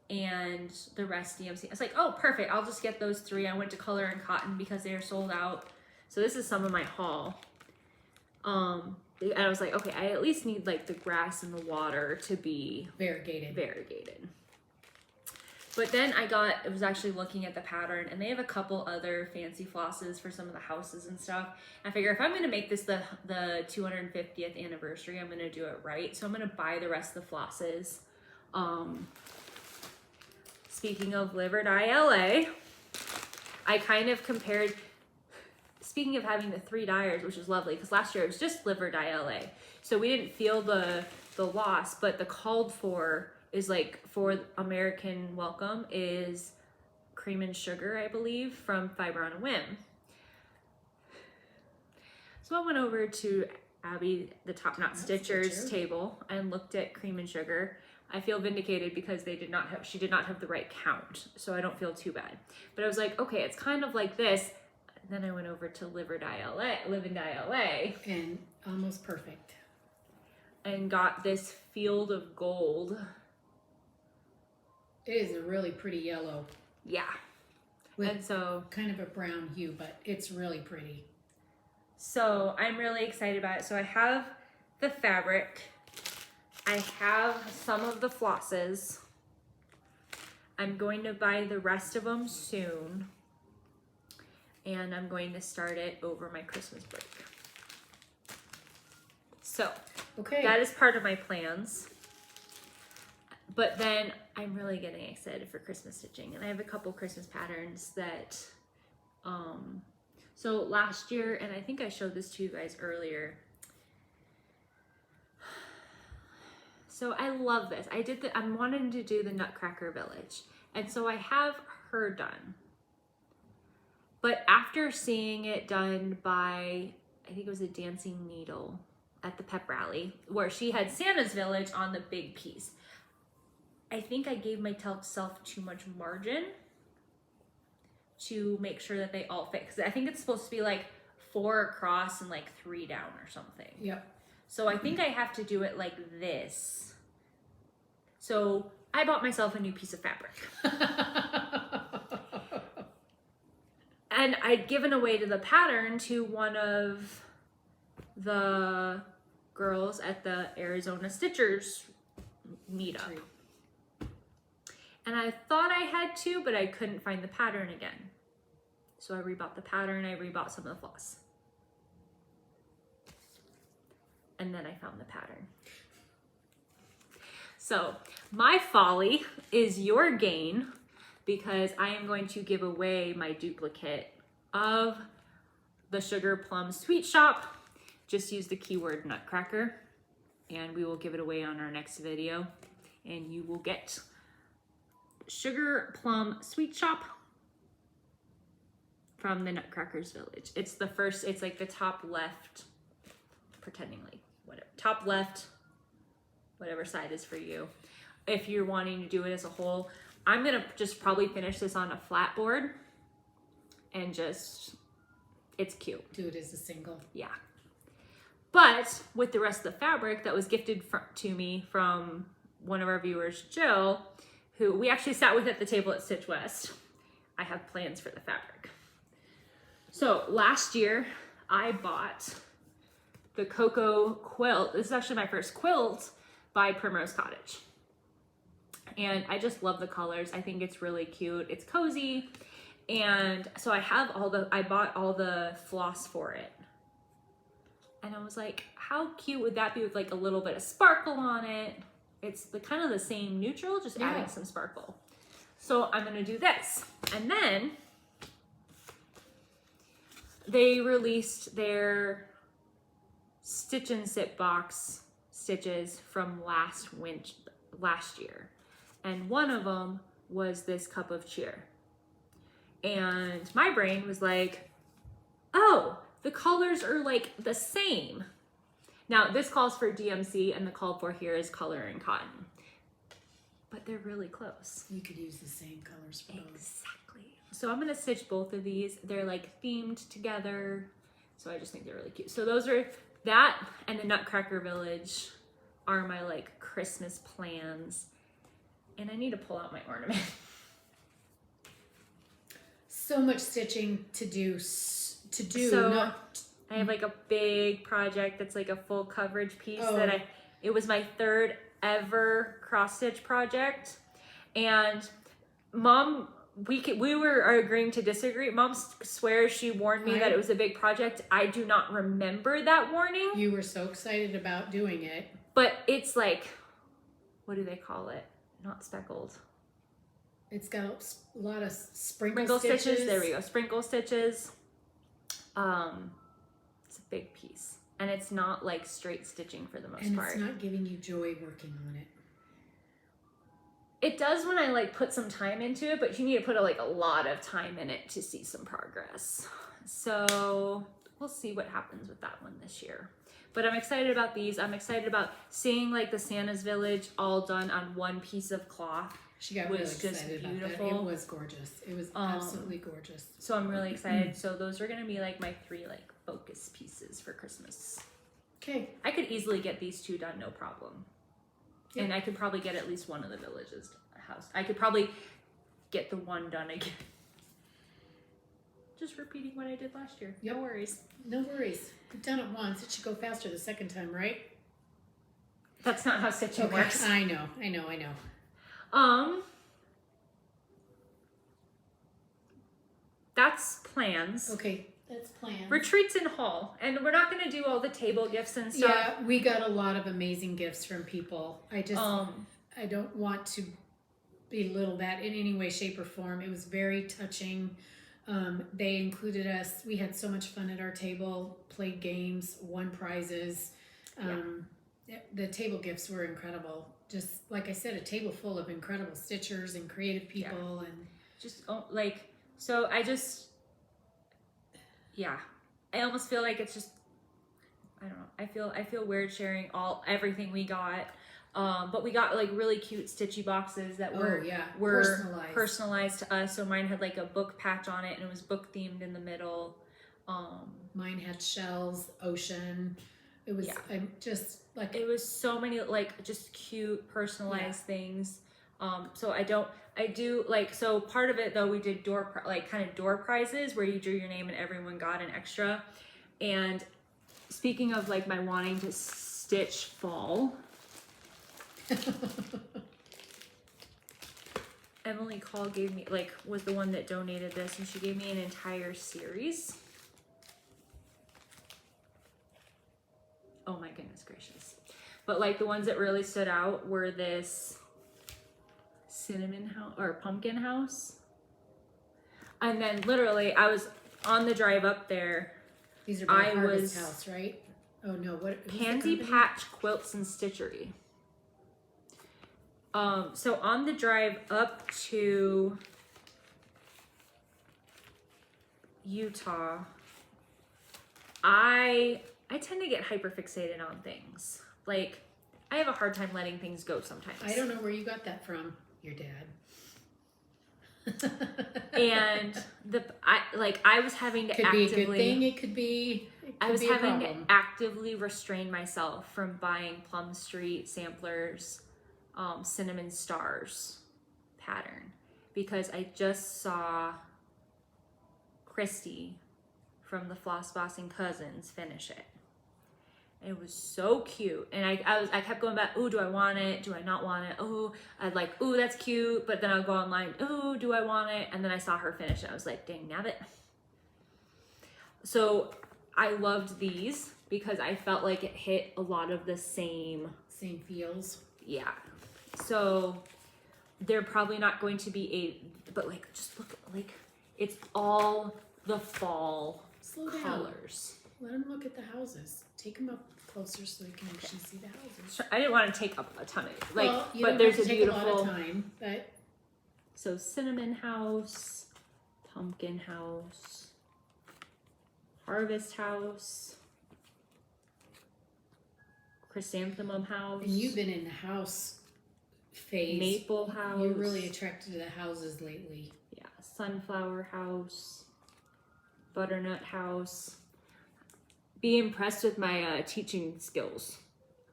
and the rest DMC. I was like, oh, perfect. I'll just get those 3. I went to Color and Cotton because they are sold out. So this is some of my haul. And I was like, okay, I at least need like the grass and the water to be variegated. But then I was actually looking at the pattern, and they have a couple other fancy flosses for some of the houses and stuff. I figure if I'm gonna make this the 250th anniversary, I'm gonna do it right. So I'm gonna buy the rest of the flosses. Speaking of Live or Die LA, I kind of compared, speaking of having the 3 dyers, which is lovely, because last year it was just Live or Die LA. So we didn't feel the loss, but the called for is like for American Welcome is Cream and Sugar, I believe, from Fiber on a Whim. So I went over to Abby, the Top Knot Stitchers table, and looked at Cream and Sugar. I feel vindicated because she did not have the right count, so I don't feel too bad. But I was like, okay, it's kind of like this. And then I went over to Live and Die LA. And almost perfect. And got this Field of Gold. It is a really pretty yellow. Yeah. And so kind of a brown hue, but it's really pretty. So I'm really excited about it. So I have the fabric. I have some of the flosses. I'm going to buy the rest of them soon. And I'm going to start it over my Christmas break. So that is part of my plans. But then I'm really getting excited for Christmas stitching. And I have a couple Christmas patterns that, so last year, and I think I showed this to you guys earlier. So I love this. I'm wanting to do the Nutcracker Village. And so I have her done. But after seeing it done by, I think it was a Dancing Needle at the pep rally, where she had Santa's Village on the big piece, I think I gave myself too much margin to make sure that they all fit. Because I think it's supposed to be like 4 across and like 3 down or something. Yep. So I think I have to do it like this. So I bought myself a new piece of fabric. And I'd given away to the pattern to one of the girls at the Arizona Stitchers meetup. And I thought I had to, but I couldn't find the pattern again. So I rebought the pattern, I rebought some of the floss. And then I found the pattern. So my folly is your gain, because I am going to give away my duplicate of the Sugar Plum Sweet Shop. Just use the keyword Nutcracker, and we will give it away on our next video. And you will get Sugar Plum Sweet Shop from the Nutcracker's Village. It's the first, it's like the top left, pretending like whatever, top left, whatever side is for you. If you're wanting to do it as a whole, I'm gonna just probably finish this on a flat board and just, it's cute. Do it as a single. Yeah. But with the rest of the fabric that was gifted to me from one of our viewers, Jill, who we actually sat with at the table at Stitch West, I have plans for the fabric. So last year I bought the Cocoa quilt. This is actually my first quilt by Primrose Cottage. And I just love the colors. I think it's really cute. It's cozy. And so I bought all the floss for it. And I was like, how cute would that be with like a little bit of sparkle on it? It's the kind of the same neutral, just adding some sparkle. So I'm gonna do this. And then they released their Stitch and Sit box stitches from last year. And one of them was this Cup of Cheer. And my brain was like, oh, the colors are like the same. Now this calls for DMC and the call for here is color and cotton. But they're really close. You could use the same colors for both. Exactly. So I'm gonna stitch both of these. They're like themed together. So I just think they're really cute. So those are, that and the Nutcracker Village are my like Christmas plans. And I need to pull out my ornament. So much stitching to do. So I have like a big project that's like a full coverage piece that it was my 3rd ever cross stitch project. And Mom, we were agreeing to disagree. Mom swears she warned me that it was a big project. I do not remember that warning. You were so excited about doing it. But it's like, what do they call it? Not speckled. It's got a lot of sprinkle stitches. There we go. Sprinkle stitches. It's a big piece. And it's not like straight stitching for the most part. And it's not giving you joy working on it. It does when I like put some time into it, but you need to put a lot of time in it to see some progress. So we'll see what happens with that one this year. But I'm excited about these. I'm excited about seeing like the Santa's Village all done on one piece of cloth. She got really excited about that. It was gorgeous. It was absolutely gorgeous. So I'm really excited. So those are gonna be like my 3 like focus pieces for Christmas. Okay. I could easily get these 2 done, no problem. Yep. And I could probably get at least one of the villages house. I could probably get the one done again. Just repeating what I did last year. Yep. No worries. No worries. You've done it once. It should go faster the second time, right? That's not how stitching works. I know. That's plans. Okay, that's plans. Retreats in haul, and we're not going to do all the table gifts and stuff. Yeah, we got a lot of amazing gifts from people. I just, I don't want to belittle that in any way, shape, or form. It was very touching. They included us. We had so much fun at our table, played games, won prizes. The table gifts were incredible. just like I said, a table full of incredible stitchers and creative people, and just like, so I almost feel like it's just, I don't know. I feel weird sharing everything we got. But we got like really cute Stitchy boxes that were personalized to us. So mine had like a book patch on it, and it was book themed in the middle. Mine had shells, ocean. It was just like, it was so many like just cute personalized things. So I do like, so part of it though, we did door prizes where you drew your name and everyone got an extra. And speaking of like my wanting to stitch fall, Emily Call gave me, like, was the one that donated this, and she gave me an entire series. Oh my goodness gracious. But like the ones that really stood out were this cinnamon house or pumpkin house. And then literally I was on the drive up there. these are by Harvest House, right? Oh no, what? Pansy Patch Quilts and Stitchery. So on the drive up to Utah, I tend to get hyperfixated on things. Like, I have a hard time letting things go sometimes. I don't know where you got that from. Your dad. And I was having to could actively, be a good thing. It could be. I was having to actively restrain myself from buying Plum Street samplers, Cinnamon Stars pattern, because I just saw Christy from the Floss Bossing Cousins finish it. It was so cute, and I kept going back. Ooh, do I want it? Do I not want it? Ooh, I'd like, ooh, that's cute. But then I'll go online. Ooh, do I want it? And then I saw her finish it. I was like, dang nabbit. So I loved these because I felt like it hit a lot of the same feels. Yeah. So they're probably not going to be but like, just look, like, it's all the fall colors. Let them look at the houses. Take them up closer so they can actually see the houses. I didn't want to take up a ton of it. Like, well, but there's a take beautiful a lot of time, but so cinnamon house, pumpkin house, harvest house, chrysanthemum house. And you've been in the house phase. Maple house. You're really attracted to the houses lately. Yeah, sunflower house, butternut house. Be impressed with my teaching skills.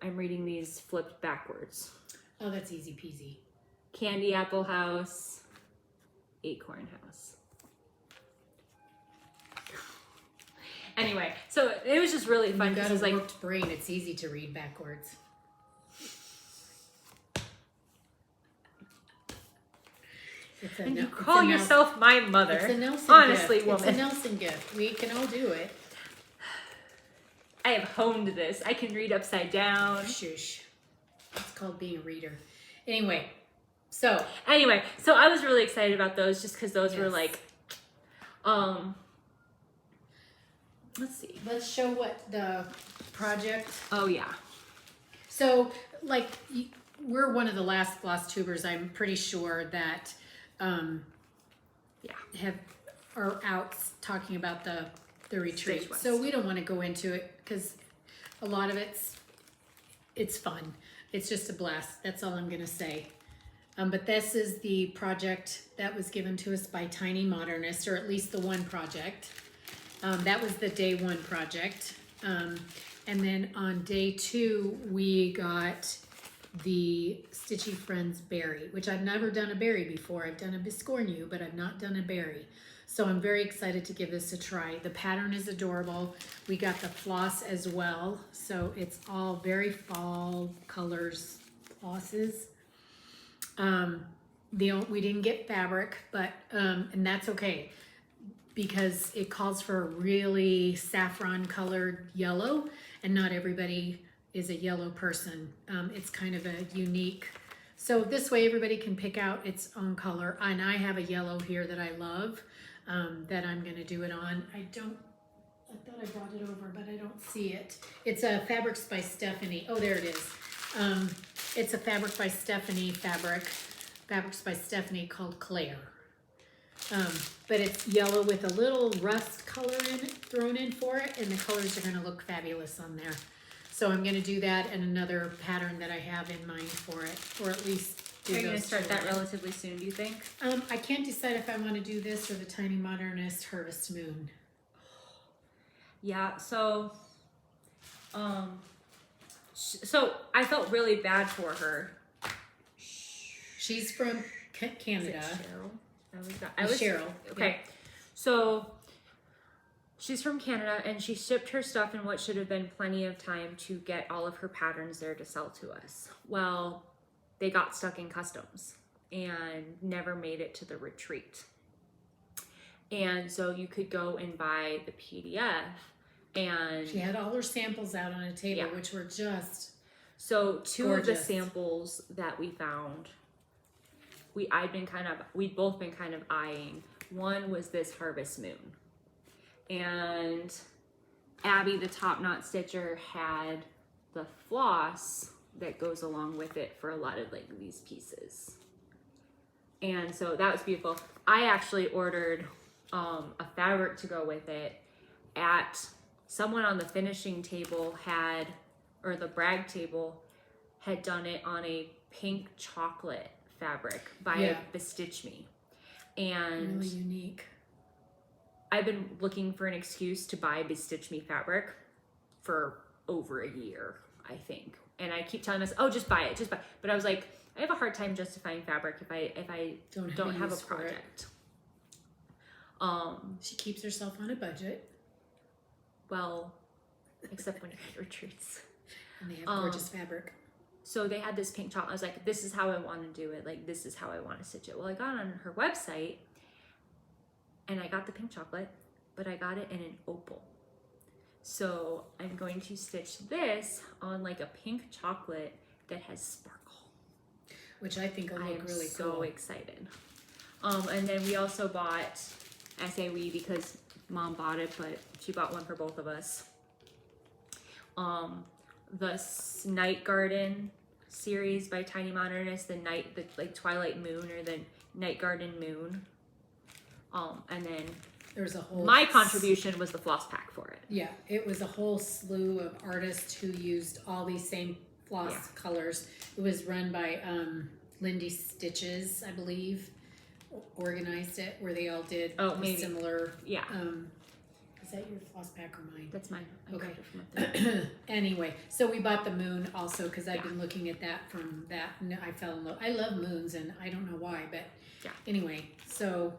I'm reading these flipped backwards. Oh, that's easy peasy. Candy apple house, acorn house. Anyway, so it was just really fun. You've got a like, worked brain. It's easy to read backwards. And you call yourself my mother. It's a Nelson honestly, gift. woman. It's a Nelson gift. We can all do it. I have honed this. I can read upside down. Shush. It's called being a reader. Anyway, so I was really excited about those just because those were like, let's see. Let's show what the project. Oh yeah. So like we're one of the last Flosstubers, I'm pretty sure, that are out talking about the retreat. So we don't want to go into it because a lot of it's fun. It's just a blast. That's all I'm gonna say. But this is the project that was given to us by Tiny Modernist, or at least the one project. That was the day one project. And then on day two, we got the Stitchy Friends berry, which I've never done a berry before. I've done a biscornu, but I've not done a berry. So I'm very excited to give this a try. The pattern is adorable. We got the floss as well. So it's all very fall colors, flosses. We didn't get fabric, but, and that's okay, because it calls for a really saffron colored yellow, and not everybody is a yellow person. It's kind of a unique, so this way everybody can pick out its own color. And I have a yellow here that I love, that I'm gonna do it on. I thought I brought it over, but I don't see it. It's a Fabrics by Stephanie. Oh, there it is. It's a Fabric by Stephanie Fabrics by Stephanie called Claire. But it's yellow with a little rust color thrown in for it, and the colors are going to look fabulous on there. So I'm going to do that and another pattern that I have in mind for it, or at least do Are you going to those start two. that relatively soon, do you think? I can't decide if I want to do this or the Tiny Modernist Harvest Moon. Yeah, so I felt really bad for her. She's from Canada. Is it Cheryl? Cheryl. Okay, so she's from Canada, and she shipped her stuff in what should have been plenty of time to get all of her patterns there to sell to us. Well, they got stuck in customs and never made it to the retreat. And so you could go and buy the PDF, and She had all her samples out on a table, Yeah. which were just so two of the gorgeous. samples that we found, we'd both been kind of eyeing. One was this Harvest Moon, and Abby, the top knot stitcher, had the floss that goes along with it for a lot of like these pieces. And so that was beautiful. I actually ordered a fabric to go with it at someone on the finishing table or the brag table had done it on a pink chocolate fabric by Stitch Me. And really unique. I've been looking for an excuse to buy Stitch Me fabric for over a year, I think. And I keep telling myself, oh, just buy it, just buy it. But I was like, I have a hard time justifying fabric if I don't have a project. She keeps herself on a budget. Well, except when you're at retreats. And they have gorgeous fabric. So they had this pink chocolate. I was like, this is how I want to do it. Like, this is how I want to stitch it. Well, I got on her website and I got the pink chocolate, but I got it in an opal. So I'm going to stitch this on like a pink chocolate that has sparkle. Which I think will look really so cool. excited. And then we also bought, I say we because Mom bought it, but she bought one for both of us. The Night Garden series by Tiny Modernist, the like Twilight Moon or the Night Garden Moon. And then There's a whole my contribution was the floss pack for it. Yeah, it was a whole slew of artists who used all these same floss colors. It was run by Lindy Stitches, I believe, organized it, where they all did maybe. similar. Yeah. Is that your floss pack or mine? That's mine. I Okay. got it from up there. Anyway, so we bought the moon also because I've been looking at that from that, and I fell in love. I love moons, and I don't know why, but anyway, so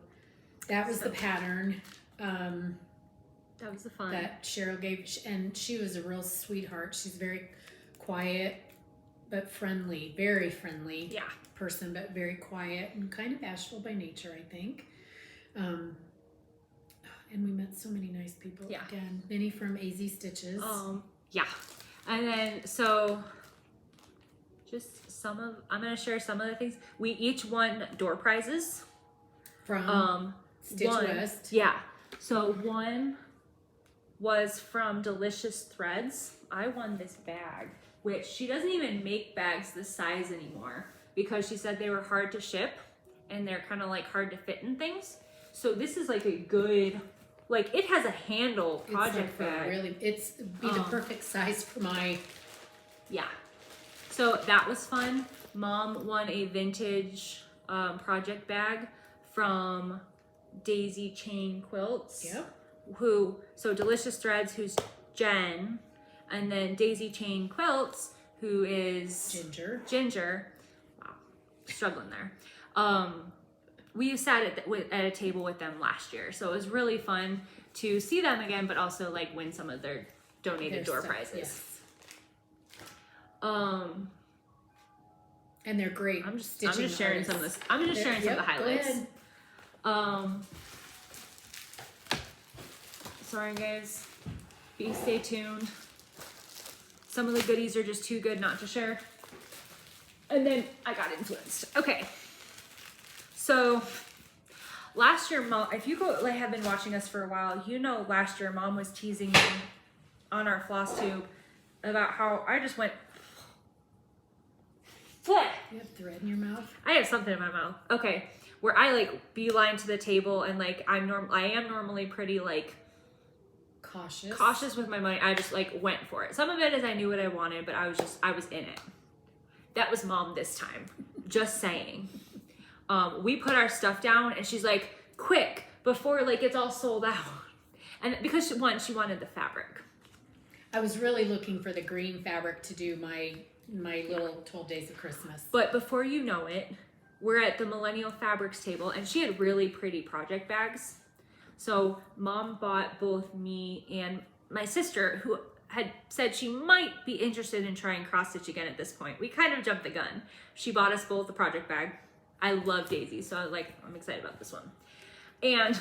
that was the pattern. That was the fun. That Cheryl gave, and she was a real sweetheart. She's very quiet but friendly, very friendly person, but very quiet and kind of bashful by nature, I think. And we met so many nice people. Again, Minnie from AZ Stitches. And then so just I'm gonna share some of the things. We each won door prizes from Stitch West. Yeah. So one was from Delicious Threads. I won this bag, which she doesn't even make bags this size anymore because she said they were hard to ship and they're kind of like hard to fit in things. So this is like a good, like it has a handle project bag. Really, it's be the perfect size for my. Yeah. So that was fun. Mom won a vintage project bag from Daisy Chain Quilts. Yep. So Delicious Threads, who's Jen, and then Daisy Chain Quilts, who is Ginger. Wow, struggling there. We sat at a table with them last year, so it was really fun to see them again, but also like win some of their donated door prizes. Yes. And they're great. I'm just sharing some of this. I'm just sharing some of the highlights. Go ahead. Sorry guys, stay tuned. Some of the goodies are just too good not to share. And then I got influenced. Okay. So last year, Mom, if you have been watching us for a while, you know last year Mom was teasing me on our Flosstube about how I just went You have thread in your mouth? I have something in my mouth. Okay. Where I like beeline to the table and like I am normally pretty like cautious with my money. I just like went for it. Some of it is I knew what I wanted, but I was in it. That was mom this time. Just saying. We put our stuff down and she's like, quick, before like it's all sold out. And because she wanted the fabric. I was really looking for the green fabric to do my little 12 Days of Christmas. But before you know it, we're at the Millennial Fabrics table and she had really pretty project bags. So mom bought both me and my sister, who had said she might be interested in trying cross stitch again at this point. We kind of jumped the gun. She bought us both a project bag. I love daisies, so I'm excited about this one. And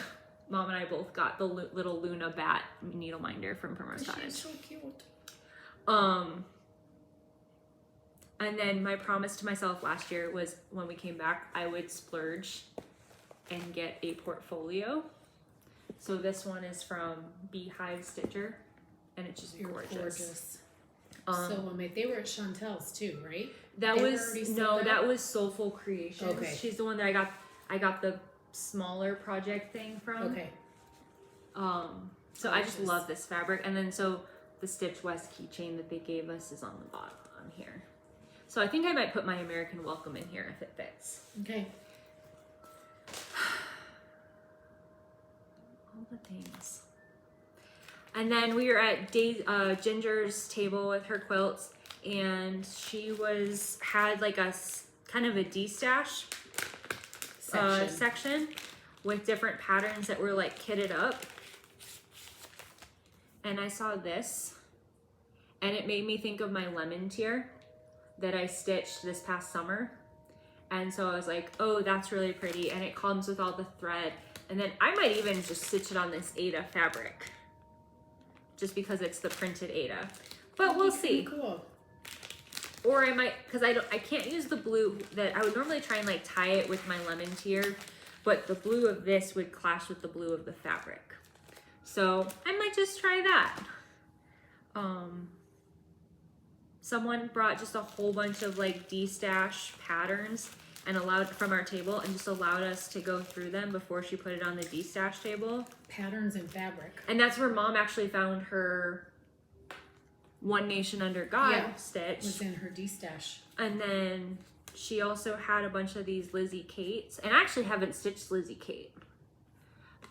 mom and I both got the little Luna Bat needle minder from Primrose Cottage. She's so cute. And then my promise to myself last year was when we came back, I would splurge and get a portfolio. So this one is from Beehive Stitcher, and it's just gorgeous. They were at Chantel's too, right? That was Soulful Creations. Okay. She's the one that I got the smaller project thing from. Okay. So I just love this fabric. And then so the Stitch West keychain that they gave us is on the bottom on here. So I think I might put my American Welcome in here if it fits. Okay. All the things. And then we were at Ginger's table with her quilts, and she had like a kind of a D-stash section with different patterns that were like kitted up. And I saw this, and it made me think of my lemon tier that I stitched this past summer. And so I was like, oh, that's really pretty. And it comes with all the thread. And then I might even just stitch it on this Ada fabric, just because it's the printed Ada. But we'll see. Cool. Or I might, because I can't use the blue that I would normally try and like tie it with my lemon tier, but the blue of this would clash with the blue of the fabric. So I might just try that. Someone brought just a whole bunch of like D-stash patterns and from our table and just allowed us to go through them before she put it on the D-stash table. Patterns and fabric. And that's where mom actually found her One Nation Under God stitch. Was in her D-stash. And then she also had a bunch of these Lizzie Kates. And I actually haven't stitched Lizzie Kate.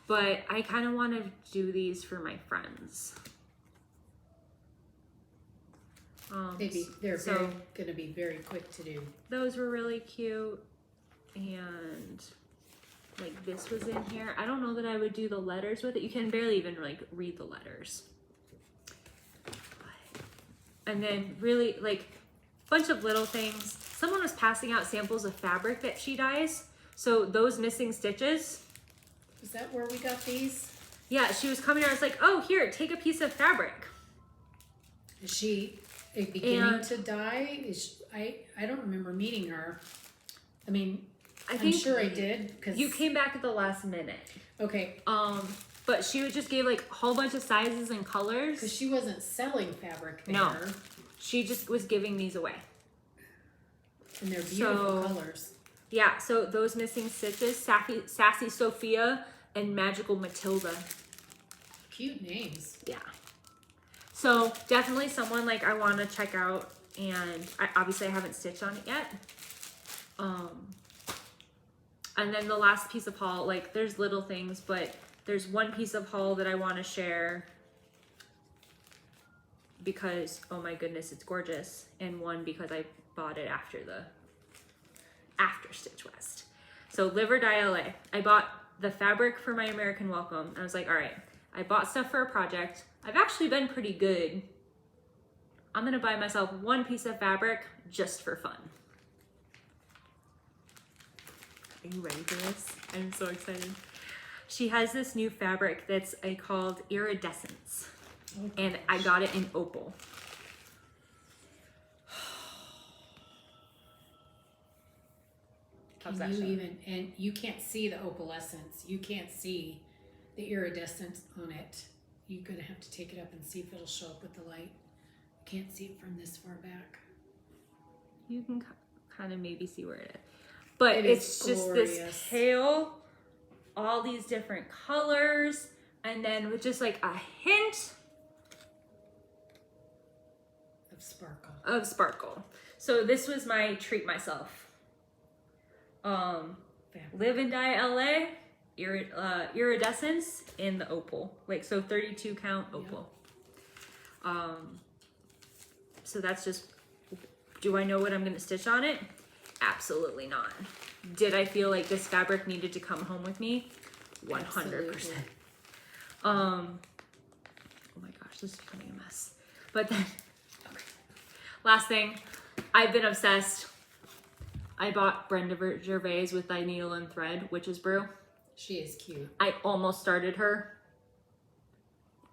But I kind of want to do these for my friends. They're going to be very quick to do. Those were really cute. And like this was in here. I don't know that I would do the letters with it. You can barely even like read the letters. And then really like a bunch of little things. Someone was passing out samples of fabric that she dyes. So those missing stitches. Is that where we got these? Yeah, she was coming out. I was like, oh, here, take a piece of fabric. Is she beginning to dye? I don't remember meeting her. I mean, I'm sure I did. Cause you came back at the last minute. Okay. But she just gave like a whole bunch of sizes and colors. Because she wasn't selling fabric there. No, she just was giving these away. And they're beautiful colors. Yeah, so those missing stitches, Sassy Sophia and Magical Matilda. Cute names. Yeah. So definitely someone like I want to check out, and obviously I haven't stitched on it yet. And then the last piece of haul, like there's little things, but there's one piece of haul that I want to share because, oh my goodness, it's gorgeous. And one because I bought it after Stitch West. So Live or Die LA. I bought the fabric for my American Welcome. I was like, all right, I bought stuff for a project. I've actually been pretty good. I'm gonna buy myself one piece of fabric just for fun. Are you ready for this? I'm so excited. She has this new fabric that's called Iridescence. Oh, and I got it in opal. Can you even, and you can't see the opalescence. You can't see the iridescence on it. You're gonna have to take it up and see if it'll show up with the light. You can't see it from this far back. You can kind of maybe see where it is. But It it's is just glorious. this pale, all these different colors, and then with just like a hint Of sparkle. of sparkle. So this was my treat myself. Live and Die LA, iridescence in the opal. Like, so 32 count opal. So that's just, do I know what I'm going to stitch on it? Absolutely not. Did I feel like this fabric needed to come home with me? 100%. Absolutely. Oh my gosh, this is becoming a mess. But then, okay. Last thing, I've been obsessed. I bought Brenda Gervais with Thy Needle and Thread Witch's Brew. She is cute. I almost started her,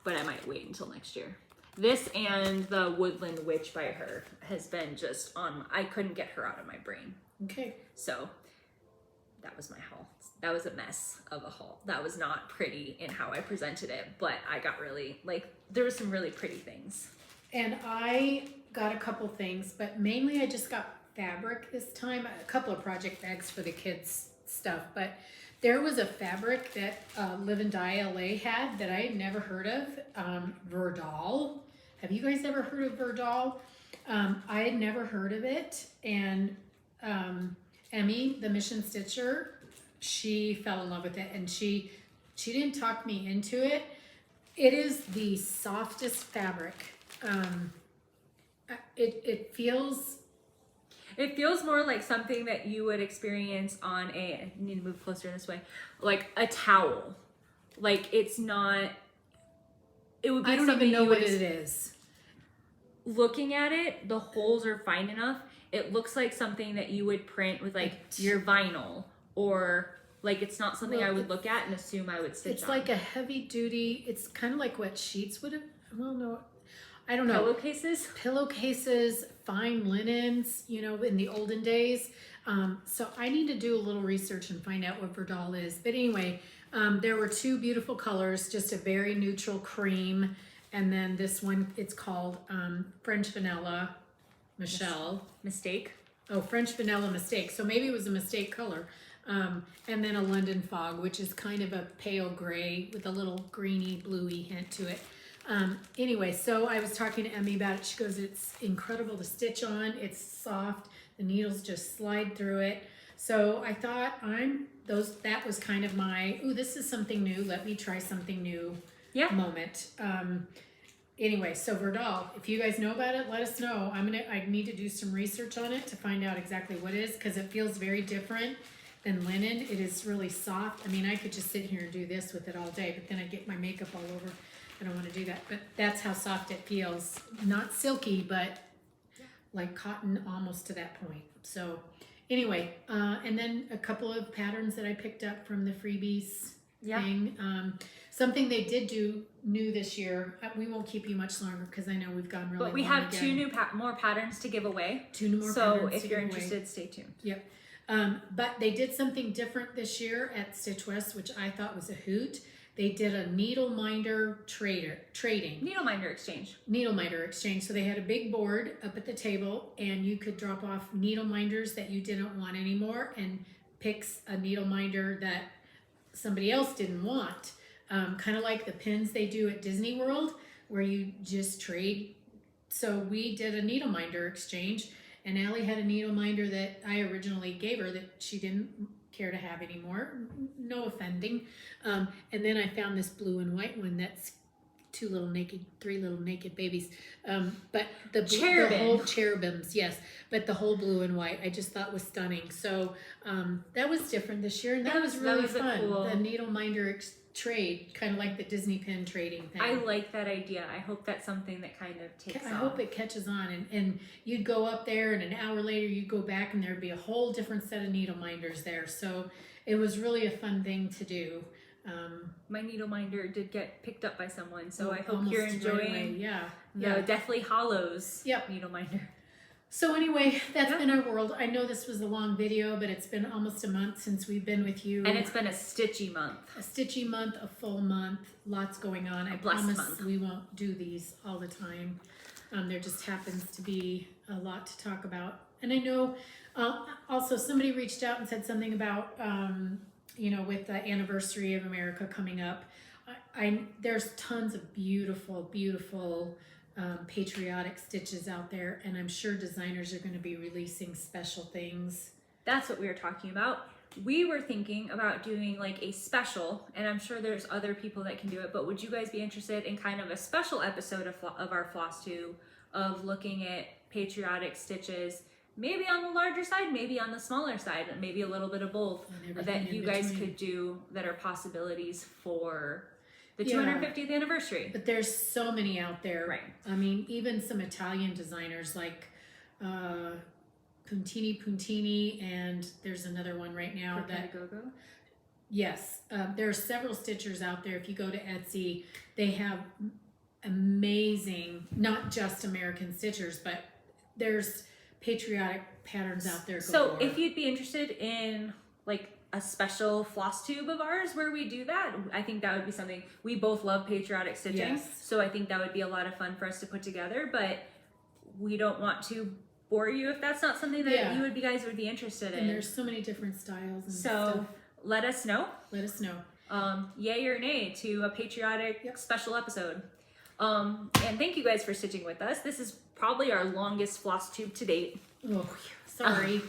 but I might wait until next year. This and the Woodland Witch by her has been just on, I couldn't get her out of my brain. Okay. So that was my haul. That was a mess of a haul. That was not pretty in how I presented it, but I got really, like, there were some really pretty things. And I got a couple things, but mainly I just got fabric this time. A couple of project bags for the kids stuff, but there was a fabric that Live and Die LA had that I had never heard of. Verdal. Have you guys ever heard of Verdal? I had never heard of it. And Emmy, the Mission Stitcher, she fell in love with it, and she didn't talk me into it. It is the softest fabric. It feels more like something that you would experience on I need to move closer this way, like a towel. Like, it's not, it would be I don't something even know you what would, it is. looking at it, the holes are fine enough. It looks like something that you would print with like your vinyl, or like, it's not something Well, I would look at and assume I would stitch It's on. like a heavy duty, it's kind of like what sheets would have, well, no, I don't know. Pillowcases, fine linens, you know, in the olden days. So I need to do a little research and find out what Verdal is. But anyway, there were two beautiful colors, just a very neutral cream. And then this one, it's called French Vanilla Michelle. Mistake. Oh, French Vanilla Mistake. So maybe it was a mistake color. And then a London Fog, which is kind of a pale gray with a little greeny, bluey hint to it. Anyway, so I was talking to Emmy about it. She goes, it's incredible to stitch on. It's soft. The needles just slide through it. So I thought that was kind of my, ooh, this is something new. Let me try something new moment. Anyway, so Verdal, if you guys know about it, let us know. I need to do some research on it to find out exactly what it is, because it feels very different than linen. It is really soft. I mean, I could just sit here and do this with it all day, but then I'd get my makeup all over. I don't want to do that, but that's how soft it feels. Not silky, but like cotton almost to that point. So anyway, and then a couple of patterns that I picked up from the freebies thing. Something they did do new this year. We won't keep you much longer because I know we've gone really long. But we have again. 2 new more patterns to give away. 2 more so patterns if to you're give away. interested, stay tuned. Yep. But they did something different this year at Stitch West, which I thought was a hoot. They did a needle minder trading. Needle minder exchange. Needle minder exchange. So they had a big board up at the table, and you could drop off needle minders that you didn't want anymore and pick a needle minder that somebody else didn't want. Kind of like the pins they do at Disney World, where you just trade. So we did a needle minder exchange, and Allie had a needle minder that I originally gave her that she didn't care to have anymore. No offending. And then I found this blue and white one that's 3 little naked babies. But the whole cherubims, yes. But the whole blue and white I just thought was stunning. So that was different this year, and that was really fun. Cool. The needle minder trade, kind of like the Disney pin trading thing. I like that idea. I hope that's something that kind of takes off. I hope it catches on, and you'd go up there, and an hour later you'd go back, and there'd be a whole different set of needle minders there. So it was really a fun thing to do. My needle minder did get picked up by someone, so I hope almost you're right enjoying away. the Deathly Hollows needle minder. So anyway, that's been our world. I know this was a long video, but it's been almost a month since we've been with you. And it's been a stitchy month. A stitchy month, a full month, lots going on. I promise we won't do these all the time. There just happens to be a lot to talk about. And I know Also, somebody reached out and said something about, with the anniversary of America coming up. There's tons of beautiful, beautiful patriotic stitches out there, and I'm sure designers are going to be releasing special things. That's what we were talking about. We were thinking about doing like a special, and I'm sure there's other people that can do it, but would you guys be interested in kind of a special episode of our Flosstube of looking at patriotic stitches, maybe on the larger side, maybe on the smaller side, maybe a little bit of both, that you guys could do that are possibilities for the 250th anniversary. But there's so many out there. Right. I mean, even some Italian designers like Puntini, and there's another one right now Go. Yes, there are several stitchers out there. If you go to Etsy, they have amazing, not just American stitchers, but there's patriotic patterns out there. So if you'd be interested in like a special Flosstube of ours where we do that, I think that would be something. We both love patriotic stitching, Yes. so I think that would be a lot of fun for us to put together, but we don't want to bore you if that's not something that you guys would be interested in. And there's so many different styles and so stuff. let us know. Let us know. Yay or nay to a patriotic special episode. And thank you guys for stitching with us. This is probably our longest Flosstube to date. Oh, sorry.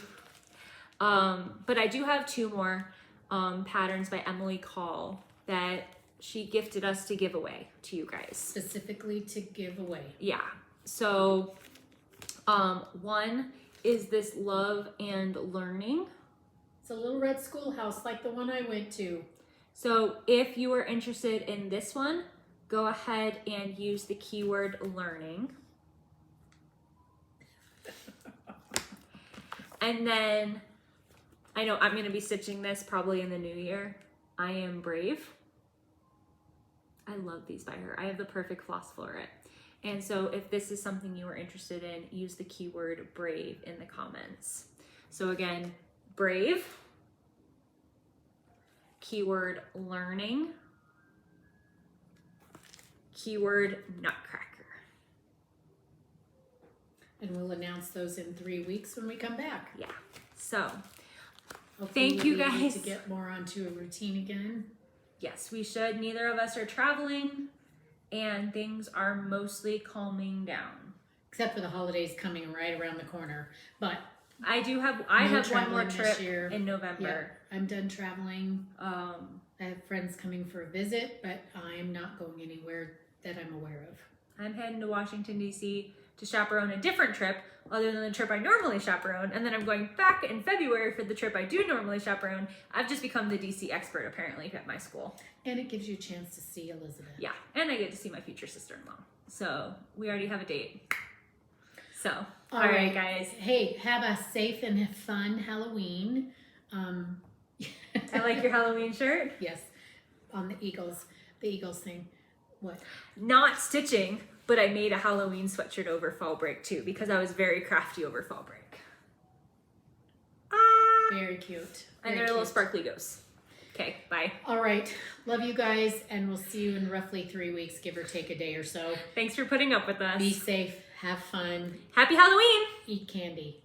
But I do have two more patterns by Emily Call that she gifted us to give away to you guys. Specifically to give away. Yeah. So one is this Love and Learning. It's a little red schoolhouse like the one I went to. So if you are interested in this one, go ahead and use the keyword learning. And then I know I'm going to be stitching this probably in the new year. I Am Brave. I love these by her. I have the perfect floss for it. And so if this is something you are interested in, use the keyword brave in the comments. So again, brave, keyword learning, keyword nutcracker. And we'll announce those in 3 weeks when we come back. Yeah. So Hopefully thank you we'll be able guys. to get more onto a routine again. Yes, we should. Neither of us are traveling and things are mostly calming down. Except for the holidays coming right around the corner. But I have one more traveling this trip year. in November. I'm done traveling. I have friends coming for a visit, but I'm not going anywhere that I'm aware of. I'm heading to Washington, D.C. to chaperone a different trip other than the trip I normally chaperone. And then I'm going back in February for the trip I do normally chaperone. I've just become the D.C. expert apparently at my school. And it gives you a chance to see Elizabeth. Yeah, and I get to see my future sister-in-law. So we already have a date. So, all right, guys. Hey, have a safe and fun Halloween. I like your Halloween shirt. Yes, on the Eagles thing. What? Not stitching, but I made a Halloween sweatshirt over fall break too because I was very crafty over fall break. Very cute. And they're little sparkly ghosts. Okay, bye. All right. Love you guys, and we'll see you in roughly 3 weeks, give or take a day or so. Thanks for putting up with us. Be safe. Have fun. Happy Halloween! Eat candy.